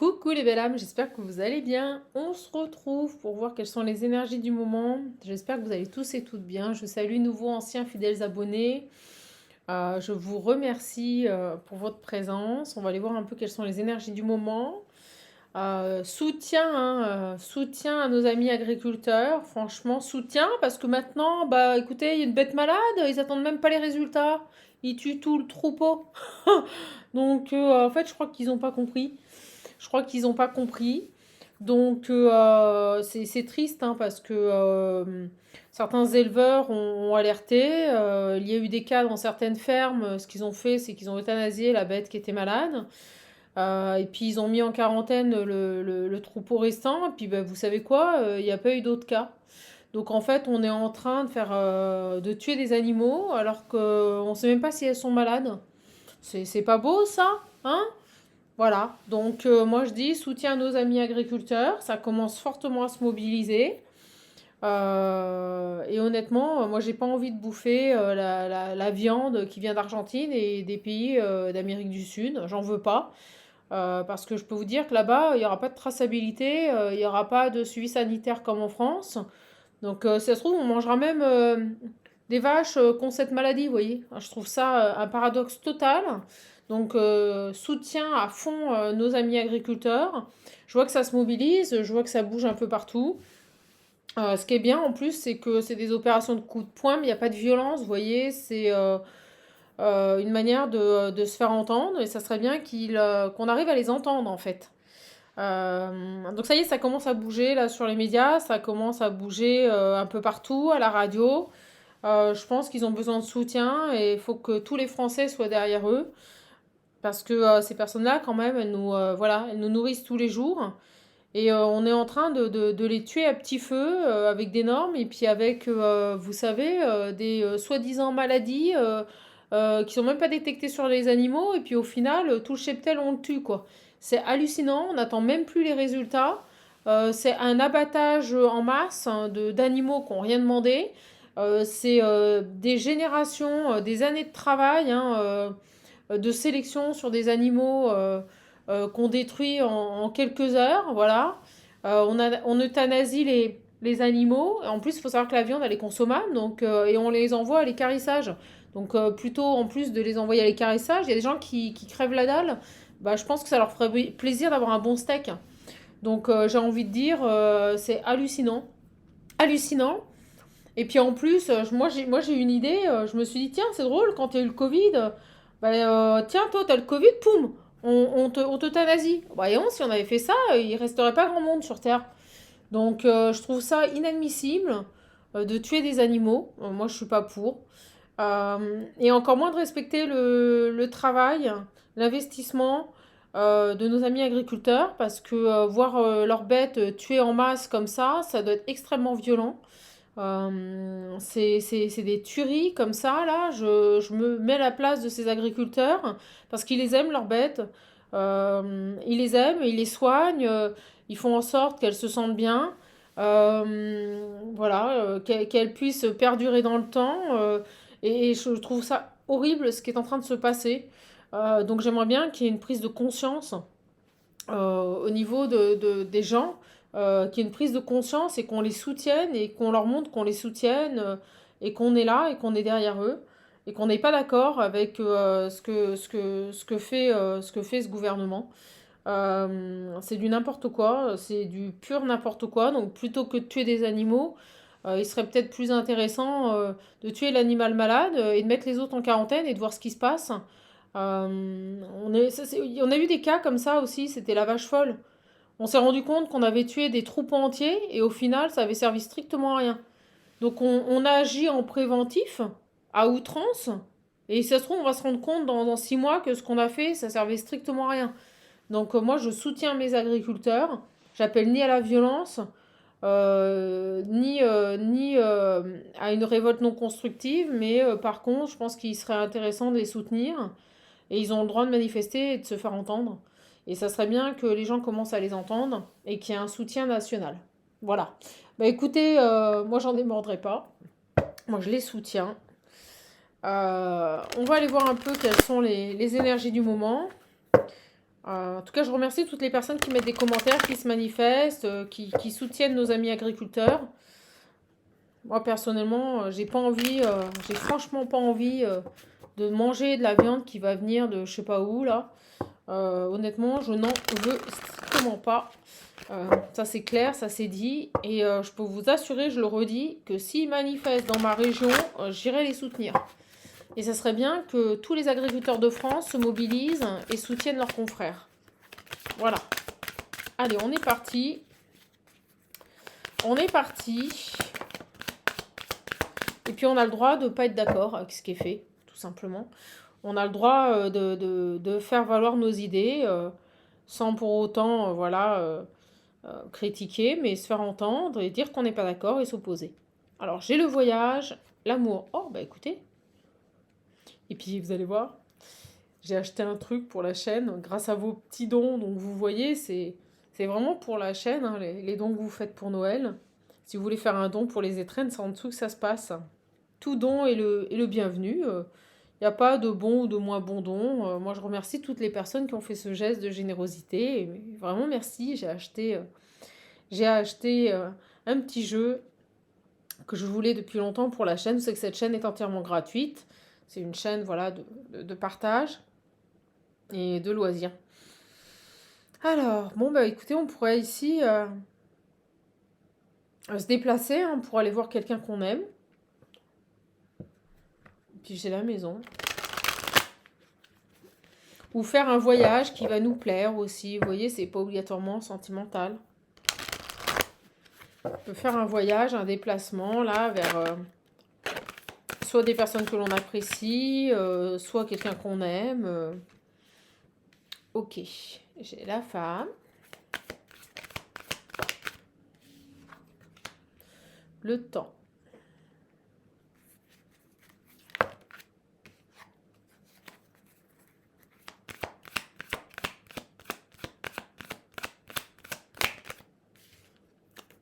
Coucou les belles âmes, j'espère que vous allez bien. On se retrouve pour voir quelles sont les énergies du moment. J'espère que vous allez tous et toutes bien. Je salue nouveaux, anciens, fidèles abonnés. Je vous remercie pour votre présence. On va aller voir un peu quelles sont les énergies du moment. Soutien à nos amis agriculteurs. Franchement, soutien parce que maintenant, bah écoutez, il y a une bête malade. Ils attendent même pas les résultats. Ils tuent tout le troupeau. Donc en fait, je crois qu'ils n'ont pas compris. Je crois qu'ils n'ont pas compris. Donc c'est triste hein, parce que certains éleveurs ont alerté. Il y a eu des cas dans certaines fermes. Ce qu'ils ont fait, c'est qu'ils ont euthanasié la bête qui était malade. Et puis ils ont mis en quarantaine le troupeau restant. Et puis bah, vous savez quoi, il n'y a pas eu d'autres cas. Donc en fait, on est en train de tuer des animaux alors qu'on ne sait même pas si elles sont malades. C'est pas beau ça, hein? Voilà, donc moi je dis soutien à nos amis agriculteurs, ça commence fortement à se mobiliser. Et honnêtement, moi j'ai pas envie de bouffer la viande qui vient d'Argentine et des pays d'Amérique du Sud, j'en veux pas. Parce que je peux vous dire que là-bas, il n'y aura pas de traçabilité, il n'y aura pas de suivi sanitaire comme en France. Donc si ça se trouve, on mangera même des vaches qui ont cette maladie, vous voyez. Je trouve ça un paradoxe total. Donc soutien à fond nos amis agriculteurs. Je vois que ça se mobilise, je vois que ça bouge un peu partout. Ce qui est bien en plus, c'est que c'est des opérations de coups de poing, mais il n'y a pas de violence, vous voyez. C'est une manière de se faire entendre et ça serait bien qu'on arrive à les entendre en fait. Donc ça y est, ça commence à bouger là sur les médias, ça commence à bouger un peu partout, à la radio. Je pense qu'ils ont besoin de soutien et il faut que tous les Français soient derrière eux. Parce que ces personnes-là, quand même, elles nous nourrissent tous les jours. Et on est en train de les tuer à petit feu avec des normes et puis avec, vous savez, des soi-disant maladies qui sont même pas détectées sur les animaux. Et puis au final, tout le cheptel, on le tue, quoi. C'est hallucinant, on n'attend même plus les résultats. C'est un abattage en masse hein, d'animaux qui n'ont rien demandé. C'est des générations, des années de travail. Hein, de sélection sur des animaux qu'on détruit en quelques heures, voilà. On euthanasie les animaux. En plus, il faut savoir que la viande, elle est consommable, donc, et on les envoie à l'équarrissage. Donc, plutôt, en plus de les envoyer à l'équarrissage, il y a des gens qui crèvent la dalle. Bah, je pense que ça leur ferait plaisir d'avoir un bon steak. Donc, j'ai envie de dire, c'est hallucinant. Hallucinant. Et puis en plus, moi j'ai eu une idée, je me suis dit, tiens, c'est drôle, quand il y a eu le Covid, tiens, toi, t'as le Covid, poum, on t'euthanasie. Voyons, si on avait fait ça, il resterait pas grand monde sur Terre. Donc je trouve ça inadmissible de tuer des animaux. Moi, je suis pas pour. Et encore moins de respecter le travail, l'investissement de nos amis agriculteurs, parce que voir leurs bêtes tuées en masse comme ça doit être extrêmement violent. C'est des tueries comme ça, là. Je me mets à la place de ces agriculteurs parce qu'ils les aiment, leurs bêtes. Ils les aiment, ils les soignent, ils font en sorte qu'elles se sentent bien. Voilà, qu'elles puissent perdurer dans le temps. Et je trouve ça horrible ce qui est en train de se passer. Donc j'aimerais bien qu'il y ait une prise de conscience au niveau des gens, qu'il y ait une prise de conscience et qu'on les soutienne et qu'on leur montre qu'on les soutienne et qu'on est là et qu'on est derrière eux et qu'on n'est pas d'accord avec ce que fait ce gouvernement. C'est du n'importe quoi, c'est du pur n'importe quoi. Donc plutôt que de tuer des animaux, il serait peut-être plus intéressant de tuer l'animal malade et de mettre les autres en quarantaine et de voir ce qui se passe. On a eu des cas comme ça aussi, c'était la vache folle. On s'est rendu compte qu'on avait tué des troupeaux entiers et au final, ça avait servi strictement à rien. Donc on a agi en préventif, à outrance, et si ça se trouve, on va se rendre compte dans 6 mois que ce qu'on a fait, ça servait strictement à rien. Donc moi, je soutiens mes agriculteurs. J'appelle ni à la violence, ni à une révolte non constructive, mais par contre, je pense qu'il serait intéressant de les soutenir. Et ils ont le droit de manifester et de se faire entendre. Et ça serait bien que les gens commencent à les entendre et qu'il y ait un soutien national. Voilà. Bah écoutez, moi j'en démordrai pas. Moi je les soutiens. On va aller voir un peu quelles sont les énergies du moment. En tout cas, je remercie toutes les personnes qui mettent des commentaires, qui se manifestent, qui soutiennent nos amis agriculteurs. Moi, personnellement, j'ai pas envie, j'ai franchement pas envie de manger de la viande qui va venir de je sais pas où, là. Honnêtement, je n'en veux strictement pas. Ça, c'est clair, ça c'est dit. Et je peux vous assurer, je le redis, que s'ils manifestent dans ma région, j'irai les soutenir. Et ça serait bien que tous les agriculteurs de France se mobilisent et soutiennent leurs confrères. Voilà. Allez, on est parti. On est parti. Et puis on a le droit de ne pas être d'accord avec ce qui est fait, tout simplement. On a le droit de faire valoir nos idées sans pour autant voilà, critiquer, mais se faire entendre et dire qu'on n'est pas d'accord et s'opposer. Alors j'ai le voyage, l'amour. Oh bah écoutez. Et puis vous allez voir, j'ai acheté un truc pour la chaîne grâce à vos petits dons. Donc vous voyez, c'est vraiment pour la chaîne, hein, les dons que vous faites pour Noël. Si vous voulez faire un don pour les étrennes, c'est en dessous que ça se passe. Tout don est le bienvenu. Il n'y a pas de bon ou de moins bon don. Moi, je remercie toutes les personnes qui ont fait ce geste de générosité. Et vraiment, merci. J'ai acheté un petit jeu que je voulais depuis longtemps pour la chaîne. Vous savez que cette chaîne est entièrement gratuite. C'est une chaîne voilà, de partage et de loisirs. Alors, bon, bah écoutez, on pourrait ici se déplacer hein, pour aller voir quelqu'un qu'on aime. Puis j'ai la maison. Ou faire un voyage qui va nous plaire aussi. Vous voyez, c'est pas obligatoirement sentimental. On peut faire un voyage, un déplacement là vers soit des personnes que l'on apprécie, soit quelqu'un qu'on aime. Ok, j'ai la femme. Le temps.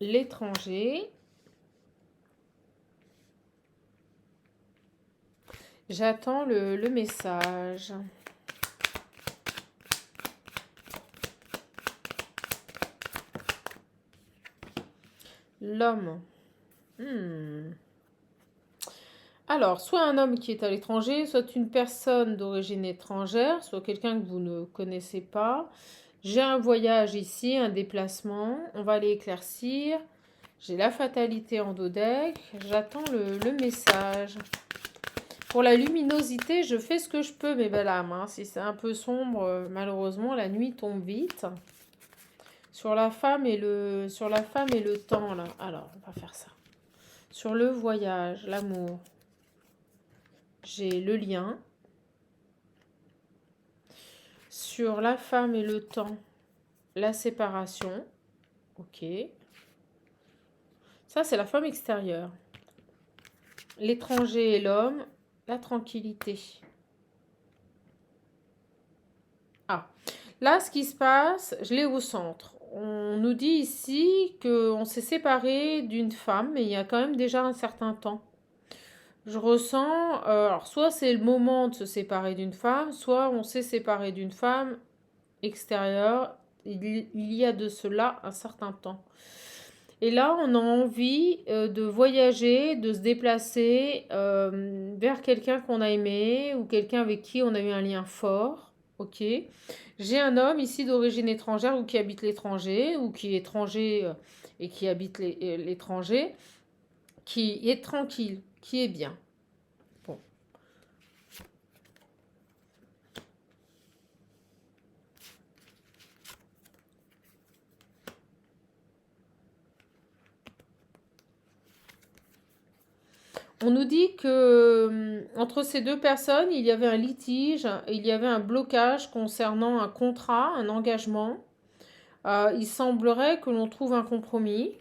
L'étranger. J'attends le message. L'homme. Alors, soit un homme qui est à l'étranger, soit une personne d'origine étrangère, soit quelqu'un que vous ne connaissez pas. J'ai un voyage ici, un déplacement. On va aller éclaircir. J'ai la fatalité en dos deck. J'attends le message. Pour la luminosité, je fais ce que je peux, mes belles âmes. Hein. Si c'est un peu sombre, malheureusement, la nuit tombe vite. Sur la femme et le temps, là. Alors, on va faire ça. Sur le voyage, l'amour. J'ai le lien. Sur la femme et le temps, la séparation. Ok. Ça, c'est la femme extérieure. L'étranger et l'homme, la tranquillité. Ah, là, ce qui se passe, je l'ai au centre. On nous dit ici qu'on s'est séparé d'une femme, mais il y a quand même déjà un certain temps. Je ressens, alors soit c'est le moment de se séparer d'une femme, soit on s'est séparé d'une femme extérieure, il y a de cela un certain temps. Et là, on a envie de voyager, de se déplacer vers quelqu'un qu'on a aimé ou quelqu'un avec qui on a eu un lien fort. Ok. J'ai un homme ici d'origine étrangère ou qui habite l'étranger ou qui est étranger et qui habite l'étranger, qui est tranquille, qui est bien. Bon. On nous dit que entre ces deux personnes, il y avait un litige, il y avait un blocage concernant un contrat, un engagement. Il semblerait que l'on trouve un compromis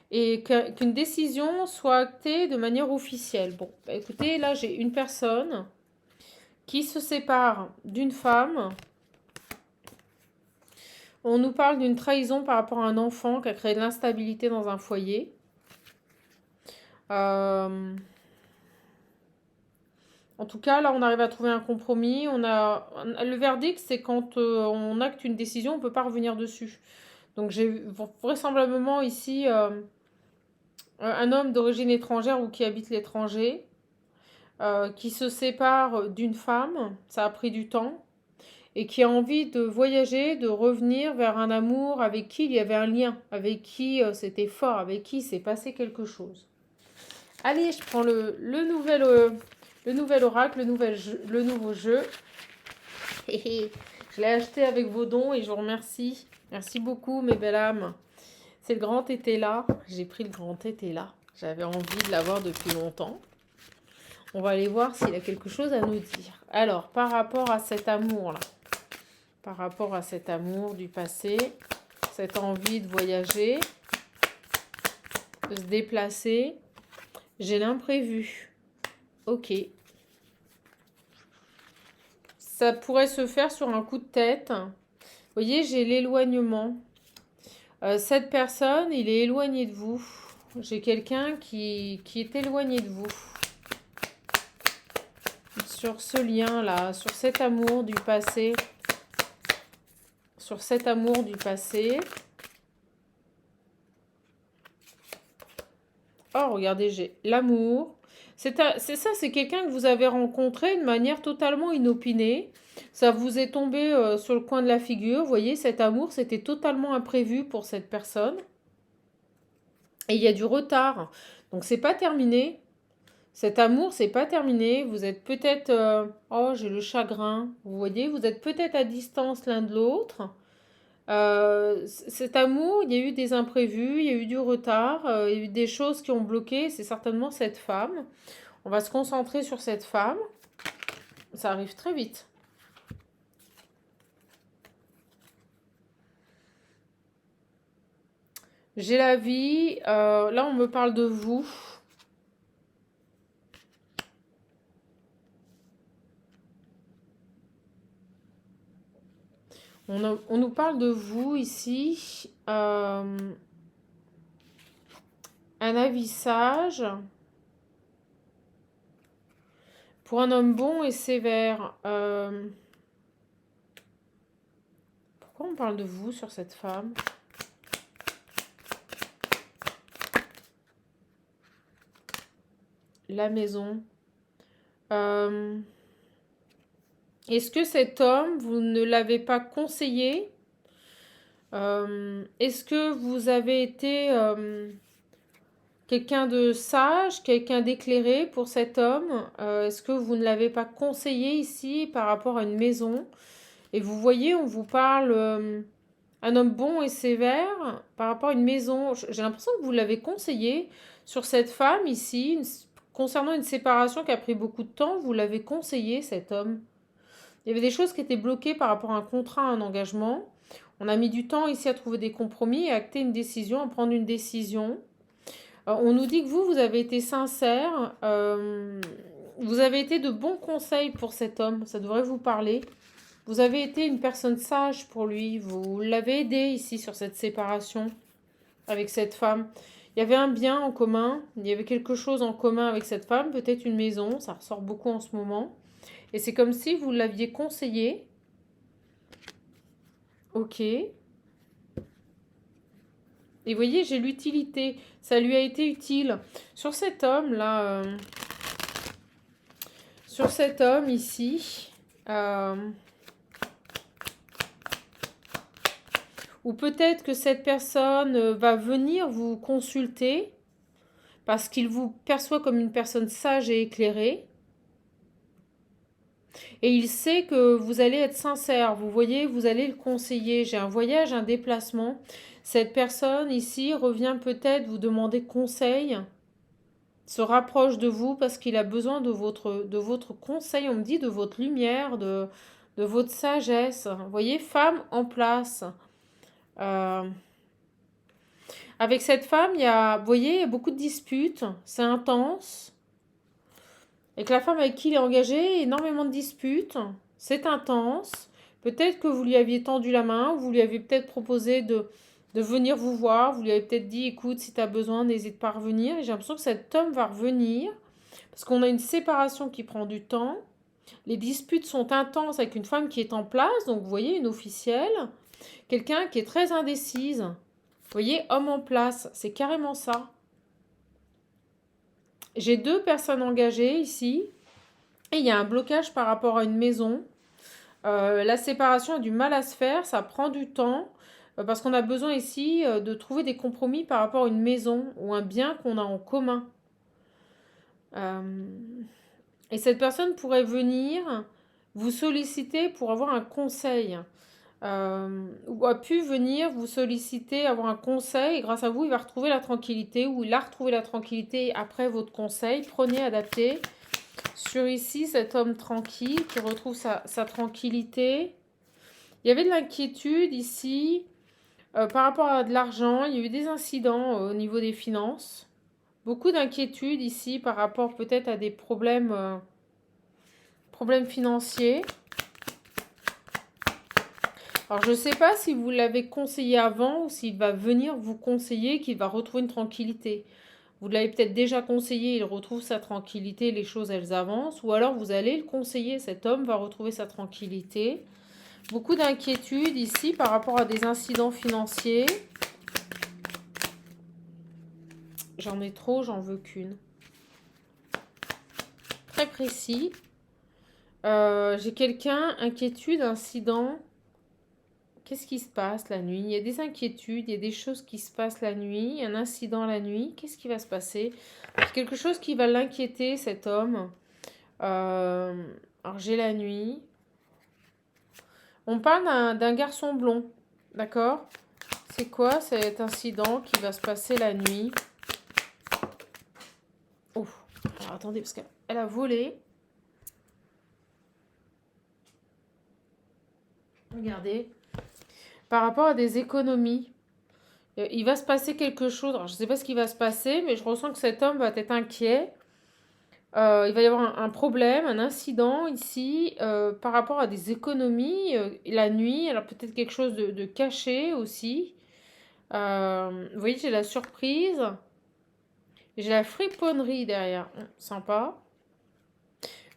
et qu'une décision soit actée de manière officielle. Bon, bah écoutez, là j'ai une personne qui se sépare d'une femme. On nous parle d'une trahison par rapport à un enfant qui a créé de l'instabilité dans un foyer. En tout cas, là, on arrive à trouver un compromis. Le verdict, c'est quand on acte une décision, on ne peut pas revenir dessus. Donc j'ai vraisemblablement ici un homme d'origine étrangère ou qui habite l'étranger, qui se sépare d'une femme, ça a pris du temps, et qui a envie de voyager, de revenir vers un amour avec qui il y avait un lien, avec qui c'était fort, avec qui il s'est passé quelque chose. Allez, je prends le nouvel oracle, le nouveau jeu. Je l'ai acheté avec vos dons et je vous remercie. Merci beaucoup, mes belles âmes. C'est le grand été là. J'ai pris le grand été là. J'avais envie de l'avoir depuis longtemps. On va aller voir s'il a quelque chose à nous dire. Alors, par rapport à cet amour-là, par rapport à cet amour du passé, cette envie de voyager, de se déplacer, j'ai l'imprévu. Ok. Ça pourrait se faire sur un coup de tête. Vous voyez, j'ai l'éloignement. Cette personne, il est éloigné de vous. J'ai quelqu'un qui est éloigné de vous. Sur ce lien-là, sur cet amour du passé. Sur cet amour du passé. Oh, regardez, j'ai l'amour. C'est ça, c'est quelqu'un que vous avez rencontré de manière totalement inopinée. Ça vous est tombé sur le coin de la figure. Vous voyez, cet amour, c'était totalement imprévu pour cette personne. Et il y a du retard. Donc, c'est pas terminé. Cet amour, c'est pas terminé. Vous êtes peut-être... oh, j'ai le chagrin. Vous voyez, vous êtes peut-être à distance l'un de l'autre. Cet amour, il y a eu des imprévus, il y a eu du retard, il y a eu des choses qui ont bloqué. C'est certainement cette femme. On va se concentrer sur cette femme. Ça arrive très vite. J'ai la vie. Là, on me parle de vous. On nous parle de vous ici. Un avis sage. Pour un homme bon et sévère. Pourquoi on parle de vous sur cette femme ? La maison. Est-ce que cet homme, vous ne l'avez pas conseillé ? Est-ce que vous avez été quelqu'un de sage, quelqu'un d'éclairé pour cet homme ? Est-ce que vous ne l'avez pas conseillé ici par rapport à une maison ? Et vous voyez, on vous parle un homme bon et sévère par rapport à une maison. J'ai l'impression que vous l'avez conseillé sur cette femme ici, concernant une séparation qui a pris beaucoup de temps. Vous l'avez conseillé, cet homme. Il y avait des choses qui étaient bloquées par rapport à un contrat, un engagement. On a mis du temps ici à trouver des compromis, à acter une décision, à prendre une décision. On nous dit que vous avez été sincère. Vous avez été de bons conseils pour cet homme. Ça devrait vous parler. Vous avez été une personne sage pour lui. Vous l'avez aidé ici sur cette séparation avec cette femme. Il y avait un bien en commun. Il y avait quelque chose en commun avec cette femme. Peut-être une maison. Ça ressort beaucoup en ce moment. Et c'est comme si vous l'aviez conseillé. Ok. Et vous voyez, j'ai l'utilité. Ça lui a été utile. Sur cet homme-là, sur cet homme ici, ou peut-être que cette personne va venir vous consulter parce qu'il vous perçoit comme une personne sage et éclairée. Et il sait que vous allez être sincère, vous voyez, vous allez le conseiller. J'ai un voyage, un déplacement. Cette personne ici revient peut-être vous demander conseil, se rapproche de vous parce qu'il a besoin de votre conseil, on me dit, de votre lumière, de votre sagesse. Vous voyez, femme en place. Avec cette femme, vous voyez, il y a beaucoup de disputes, c'est intense. Avec la femme avec qui il est engagé, énormément de disputes. C'est intense. Peut-être que vous lui aviez tendu la main, vous lui avez peut-être proposé de venir vous voir. Vous lui avez peut-être dit, écoute, si tu as besoin, n'hésite pas à revenir. Et j'ai l'impression que cet homme va revenir. Parce qu'on a une séparation qui prend du temps. Les disputes sont intenses avec une femme qui est en place. Donc, vous voyez, une officielle. Quelqu'un qui est très indécise. Vous voyez, homme en place. C'est carrément ça. J'ai 2 personnes engagées ici. Et il y a un blocage par rapport à une maison. La séparation a du mal à se faire. Ça prend du temps. Parce qu'on a besoin ici de trouver des compromis par rapport à une maison ou un bien qu'on a en commun. Et cette personne pourrait venir vous solliciter pour avoir un conseil. Ou a pu venir vous solliciter, avoir un conseil. Et grâce à vous, il va retrouver la tranquillité ou il a retrouvé la tranquillité après votre conseil. Prenez, adaptez. Sur ici, cet homme tranquille qui retrouve sa tranquillité. Il y avait de l'inquiétude ici par rapport à de l'argent. Il y a eu des incidents au niveau des finances. Beaucoup d'inquiétude ici par rapport peut-être à des problèmes financiers. Alors, je ne sais pas si vous l'avez conseillé avant ou s'il va venir vous conseiller, qu'il va retrouver une tranquillité. Vous l'avez peut-être déjà conseillé, il retrouve sa tranquillité, les choses, elles avancent. Ou alors, vous allez le conseiller, cet homme va retrouver sa tranquillité. Beaucoup d'inquiétude ici par rapport à des incidents financiers. J'en ai trop, j'en veux qu'une. Très précis. J'ai quelqu'un, inquiétude, incident. Qu'est-ce qui se passe la nuit? Il y a des inquiétudes, il y a des choses qui se passent la nuit, un incident la nuit. Qu'est-ce qui va se passer? Quelque chose qui va l'inquiéter, cet homme. Alors j'ai la nuit. On parle d'un garçon blond, d'accord? C'est quoi cet incident qui va se passer la nuit? Oh, alors attendez, parce qu'elle a volé. Regardez. Par rapport à des économies, il va se passer quelque chose. Alors, je ne sais pas ce qui va se passer, mais je ressens que cet homme va être inquiet. Il va y avoir un problème, un incident ici par rapport à des économies la nuit. Alors peut-être quelque chose de caché aussi. Vous voyez, j'ai la surprise. J'ai la friponnerie derrière. Sympa.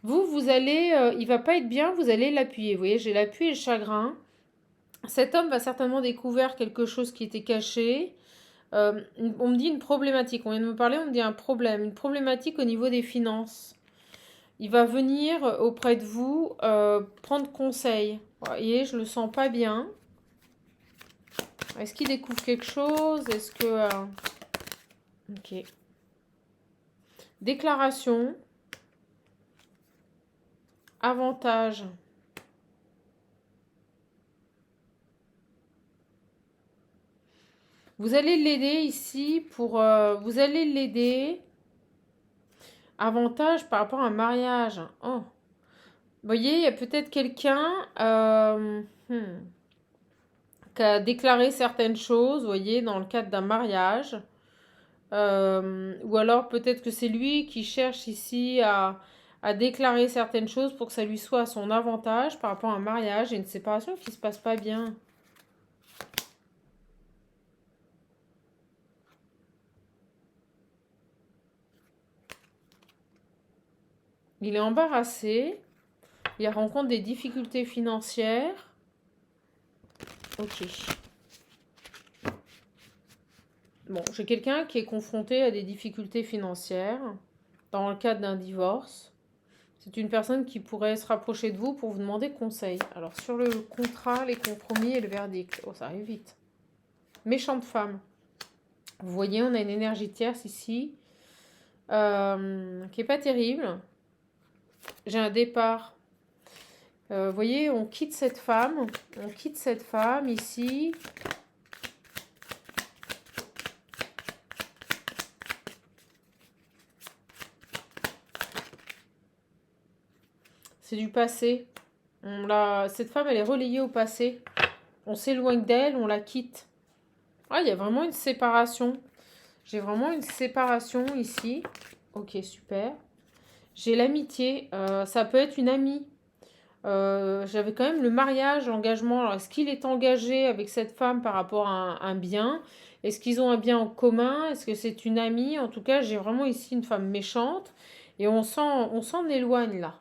Vous allez... il va pas être bien, vous allez l'appuyer. Vous voyez, j'ai l'appui et le chagrin. Cet homme va certainement découvrir quelque chose qui était caché. On me dit une problématique. On vient de me parler, on me dit un problème. Une problématique au niveau des finances. Il va venir auprès de vous prendre conseil. Vous voyez, je le sens pas bien. Est-ce qu'il découvre quelque chose? Est-ce que... Ok. Déclaration. Avantage. Vous allez l'aider ici pour... vous allez l'aider. Avantage par rapport à un mariage. Oh. Vous voyez, il y a peut-être quelqu'un qui a déclaré certaines choses, vous voyez, dans le cadre d'un mariage. Ou alors peut-être que c'est lui qui cherche ici à déclarer certaines choses pour que ça lui soit à son avantage par rapport à un mariage et une séparation qui ne se passe pas bien. Il est embarrassé. Il rencontre des difficultés financières. Ok. Bon, j'ai quelqu'un qui est confronté à des difficultés financières dans le cadre d'un divorce. C'est une personne qui pourrait se rapprocher de vous pour vous demander conseil. Alors, sur le contrat, les compromis et le verdict. Oh, ça arrive vite. Méchante femme. Vous voyez, on a une énergie tierce ici qui n'est pas terrible. J'ai un départ. Vous voyez, on quitte cette femme. On quitte cette femme ici. C'est du passé. Cette femme, elle est relayée au passé. On s'éloigne d'elle, on la quitte. Ah, il y a vraiment une séparation. J'ai vraiment une séparation ici. Ok, super. J'ai l'amitié. Ça peut être une amie. J'avais quand même le mariage, l'engagement. Alors, est-ce qu'il est engagé avec cette femme par rapport à un bien? Est-ce qu'ils ont un bien en commun? Est-ce que c'est une amie? En tout cas, j'ai vraiment ici une femme méchante. Et on s'en éloigne là.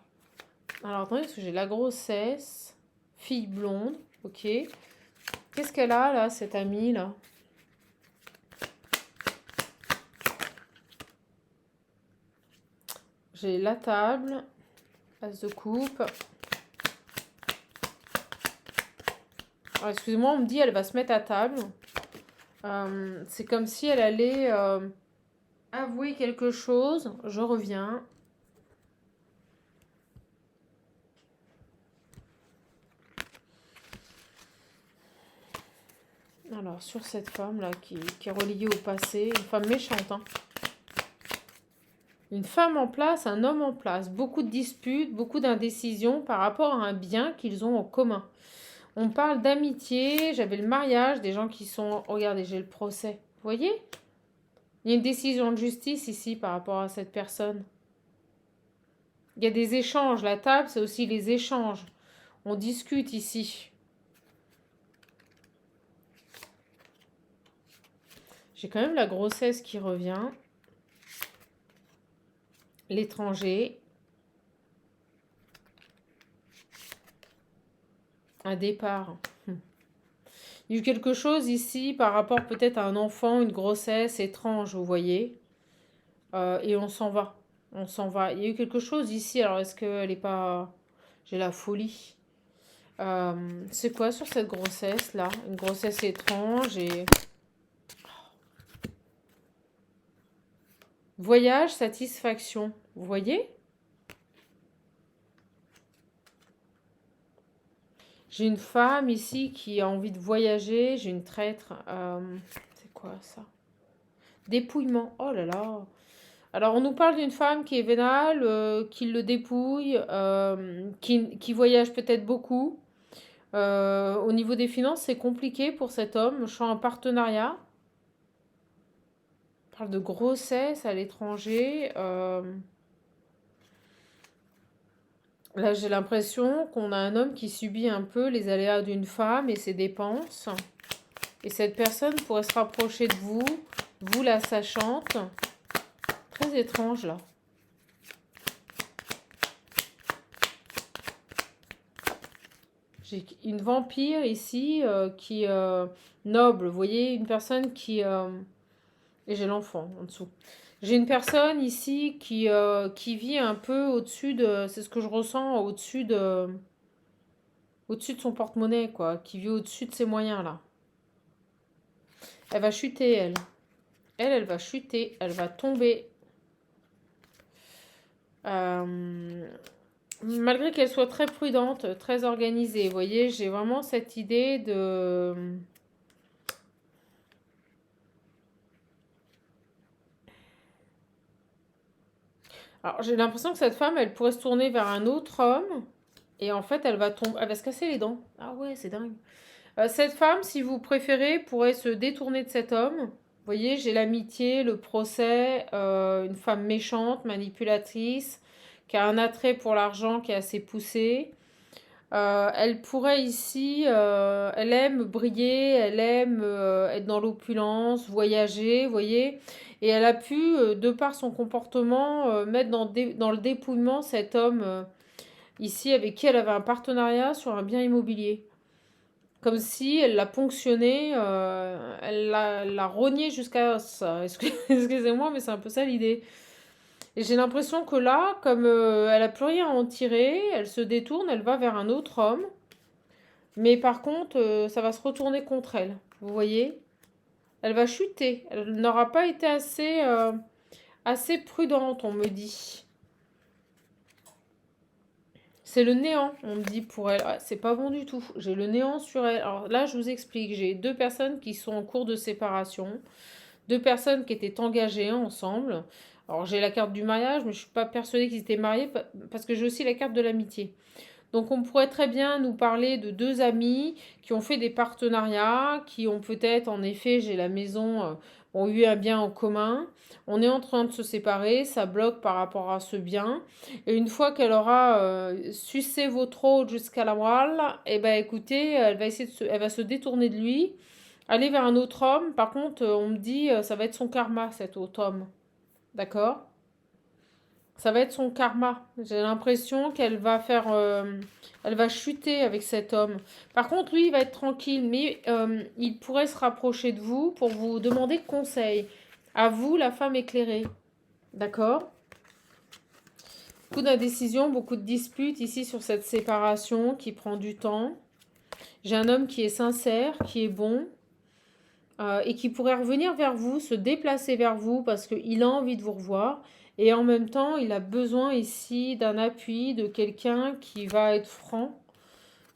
Alors attendez, parce que j'ai la grossesse, fille blonde, ok. Qu'est-ce qu'elle a là, cette amie là? J'ai la table, as de coupe. Excusez-moi, on me dit elle va se mettre à table. C'est comme si elle allait avouer quelque chose. Je reviens. Alors, sur cette femme-là qui est reliée au passé, une femme méchante, hein. Une femme en place, un homme en place. Beaucoup de disputes, beaucoup d'indécisions par rapport à un bien qu'ils ont en commun. On parle d'amitié, j'avais le mariage, des gens qui sont... Regardez, j'ai le procès. Vous voyez? Il y a une décision de justice ici par rapport à cette personne. Il y a des échanges. La table, c'est aussi les échanges. On discute ici. J'ai quand même la grossesse qui revient. L'étranger. Un départ. Il y a eu quelque chose ici par rapport peut-être à un enfant, une grossesse étrange, vous voyez. Et on s'en va. On s'en va. Il y a eu quelque chose ici. Alors, est-ce qu'elle est pas... J'ai la folie. C'est quoi sur cette grossesse-là? Une grossesse étrange et... Voyage, satisfaction. Vous voyez? J'ai une femme ici qui a envie de voyager. J'ai une traître. C'est quoi ça? Dépouillement. Oh là là. Alors, on nous parle d'une femme qui est vénale, qui le dépouille, qui voyage peut-être beaucoup. Au niveau des finances, c'est compliqué pour cet homme. Je suis en partenariat. On parle de grossesse à l'étranger. Là, j'ai l'impression qu'on a un homme qui subit un peu les aléas d'une femme et ses dépenses. Et cette personne pourrait se rapprocher de vous, vous la sachante. Très étrange là. J'ai une vampire ici qui noble. Vous voyez, une personne qui... et j'ai l'enfant en dessous. J'ai une personne ici qui vit un peu au-dessus de... C'est ce que je ressens au-dessus de son porte-monnaie, quoi. Qui vit au-dessus de ses moyens, là. Elle va chuter, elle. Elle va chuter. Elle va tomber. Malgré qu'elle soit très prudente, très organisée. Vous voyez, j'ai vraiment cette idée de... Alors, j'ai l'impression que cette femme, elle pourrait se tourner vers un autre homme. Et en fait, elle va tomber... Elle va se casser les dents. Ah ouais, c'est dingue. Cette femme, si vous préférez, pourrait se détourner de cet homme. Vous voyez, j'ai l'amitié, le procès, une femme méchante, manipulatrice, qui a un attrait pour l'argent qui est assez poussé. Elle pourrait ici, elle aime briller, elle aime être dans l'opulence, voyager, vous voyez. Et elle a pu, de par son comportement, mettre dans le dépouillement cet homme ici avec qui elle avait un partenariat sur un bien immobilier. Comme si elle l'a ponctionné, elle l'a rogné jusqu'à ça. Excusez-moi, mais c'est un peu ça l'idée. Et j'ai l'impression que là, comme elle a plus rien à en tirer, elle se détourne, elle va vers un autre homme. Mais par contre, ça va se retourner contre elle. Vous voyez? Elle va chuter. Elle n'aura pas été assez prudente, on me dit. C'est le néant, on me dit pour elle. Ah, c'est pas bon du tout. J'ai le néant sur elle. Alors là, je vous explique. J'ai deux personnes qui sont en cours de séparation. Deux personnes qui étaient engagées ensemble. Alors j'ai la carte du mariage, mais je suis pas persuadée qu'ils étaient mariés parce que j'ai aussi la carte de l'amitié. Donc on pourrait très bien nous parler de deux amis qui ont fait des partenariats, qui ont peut-être, en effet, j'ai la maison, ont eu un bien en commun. On est en train de se séparer, ça bloque par rapport à ce bien. Et une fois qu'elle aura sucé votre autre jusqu'à la moelle, eh ben écoutez, elle va se détourner de lui, aller vers un autre homme. Par contre, on me dit, ça va être son karma, cet autre homme. D'accord? Ça va être son karma. J'ai l'impression qu'elle va faire, elle va chuter avec cet homme. Par contre, lui, il va être tranquille, mais il pourrait se rapprocher de vous pour vous demander conseil. À vous, la femme éclairée. D'accord? Beaucoup d'indécision, beaucoup de disputes ici sur cette séparation qui prend du temps. J'ai un homme qui est sincère, qui est bon, et qui pourrait revenir vers vous, se déplacer vers vous parce qu'il a envie de vous revoir. Et en même temps, il a besoin ici d'un appui, de quelqu'un qui va être franc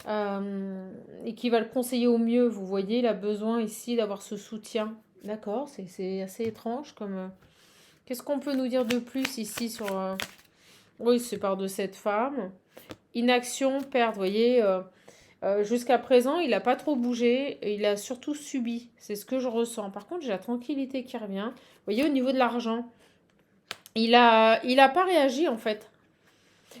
et qui va le conseiller au mieux. Vous voyez, il a besoin ici d'avoir ce soutien. D'accord, c'est assez étrange comme... Qu'est-ce qu'on peut nous dire de plus ici sur... Oui, c'est par de cette femme. Inaction, perte, vous voyez... jusqu'à présent, il n'a pas trop bougé, il a surtout subi. C'est ce que je ressens. Par contre, j'ai la tranquillité qui revient. Vous voyez, au niveau de l'argent, il a pas réagi en fait.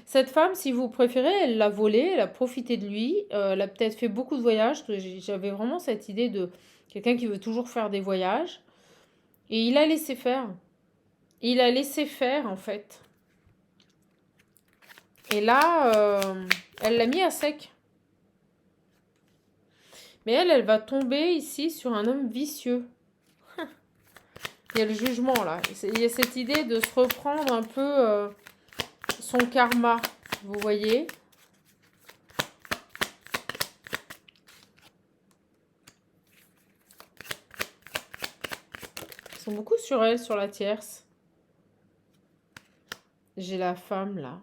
Cette femme, si vous préférez, elle l'a volé, elle a profité de lui, elle a peut-être fait beaucoup de voyages. J'avais vraiment cette idée de quelqu'un qui veut toujours faire des voyages. Et il a laissé faire. Il a laissé faire en fait. Et là, elle l'a mis à sec. Mais elle va tomber ici sur un homme vicieux. Il y a le jugement là. Il y a cette idée de se reprendre un peu son karma. Vous voyez? Ils sont beaucoup sur elle, sur la tierce. J'ai la femme là.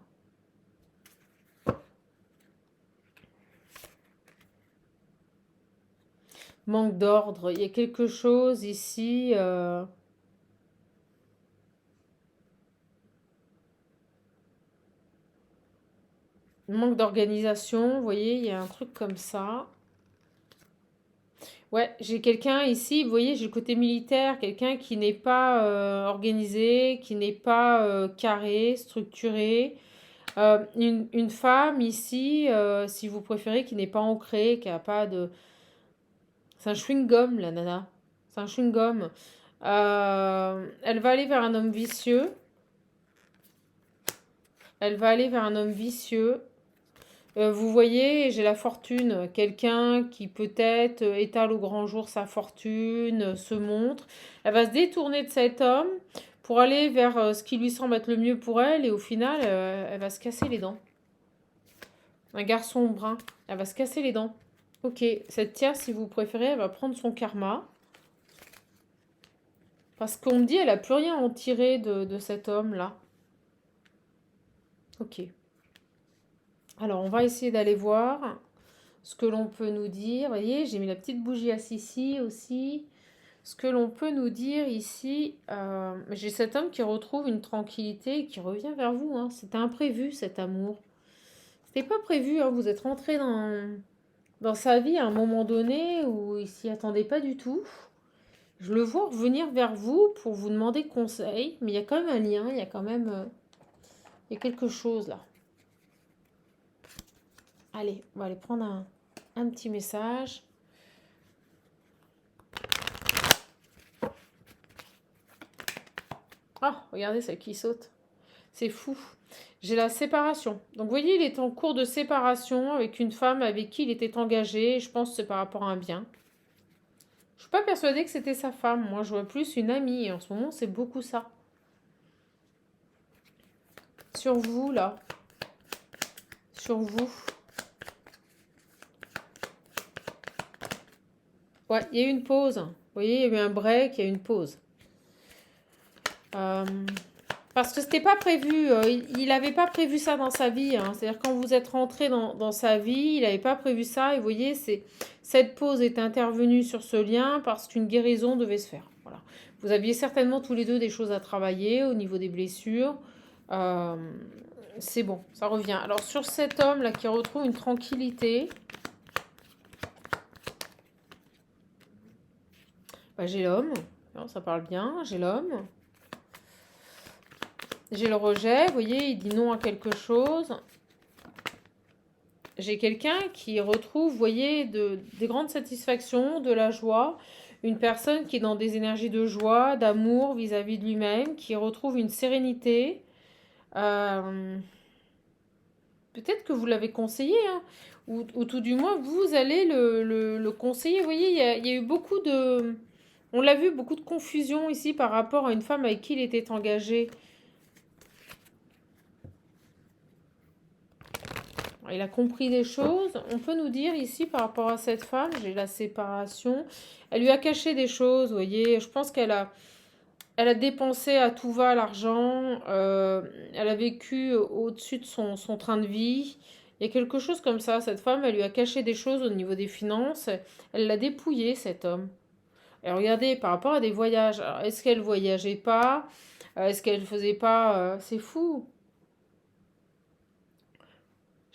Manque d'ordre. Il y a quelque chose ici. Manque d'organisation. Vous voyez, il y a un truc comme ça. Ouais, j'ai quelqu'un ici, vous voyez, j'ai le côté militaire, quelqu'un qui n'est pas organisé, qui n'est pas carré, structuré. Une femme ici, si vous préférez, qui n'est pas ancrée, qui n'a pas de... C'est un chewing-gum, la nana. C'est un chewing-gum. Elle va aller vers un homme vicieux. Elle va aller vers un homme vicieux. Vous voyez, j'ai la fortune. Quelqu'un qui peut-être étale au grand jour sa fortune, se montre. Elle va se détourner de cet homme pour aller vers ce qui lui semble être le mieux pour elle. Et au final, elle va se casser les dents. Un garçon brun. Elle va se casser les dents. Ok, cette tierce, si vous préférez, elle va prendre son karma. Parce qu'on me dit, elle n'a plus rien à en tirer de cet homme-là. Ok. Alors, on va essayer d'aller voir ce que l'on peut nous dire. Vous voyez, j'ai mis la petite bougie à Sissi aussi. Ce que l'on peut nous dire ici, j'ai cet homme qui retrouve une tranquillité et qui revient vers vous. Hein. C'était imprévu, cet amour. C'était pas prévu, hein. Vous êtes rentré dans sa vie à un moment donné où il s'y attendait pas du tout. Je le vois revenir vers vous pour vous demander conseil, mais il y a quand même un lien, il y a quand même il y a quelque chose là. Allez, on va aller prendre un petit message. Ah, regardez celle qui saute. C'est fou. J'ai la séparation. Donc, vous voyez, il est en cours de séparation avec une femme avec qui il était engagé. Je pense que c'est par rapport à un bien. Je ne suis pas persuadée que c'était sa femme. Moi, je vois plus une amie. Et en ce moment, c'est beaucoup ça. Sur vous, là. Sur vous. Ouais, il y a eu une pause. Vous voyez, il y a eu un break, il y a eu une pause. Parce que c'était pas prévu. Il n'avait pas prévu ça dans sa vie. Hein. C'est-à-dire quand vous êtes rentré dans sa vie, il n'avait pas prévu ça. Et vous voyez, cette pause est intervenue sur ce lien parce qu'une guérison devait se faire. Voilà. Vous aviez certainement tous les deux des choses à travailler au niveau des blessures. C'est bon, ça revient. Alors sur cet homme-là qui retrouve une tranquillité, bah, j'ai l'homme. Non, ça parle bien, j'ai l'homme. J'ai le rejet, vous voyez, il dit non à quelque chose. J'ai quelqu'un qui retrouve, vous voyez, des grandes satisfactions, de la joie. Une personne qui est dans des énergies de joie, d'amour vis-à-vis de lui-même, qui retrouve une sérénité. Euh, Peut-être que vous l'avez conseillé, hein, ou tout du moins, vous allez le conseiller. Vous voyez, il y a eu beaucoup de... On l'a vu, beaucoup de confusion ici par rapport à une femme avec qui il était engagé. Il a compris des choses. On peut nous dire ici par rapport à cette femme, j'ai la séparation. Elle lui a caché des choses, vous voyez. Je pense elle a dépensé à tout va l'argent. Elle a vécu au-dessus de son train de vie. Il y a quelque chose comme ça. Cette femme, elle lui a caché des choses au niveau des finances. Elle l'a dépouillé, cet homme. Et regardez, par rapport à des voyages. Alors, est-ce qu'elle voyageait pas? Est-ce qu'elle faisait pas... c'est fou.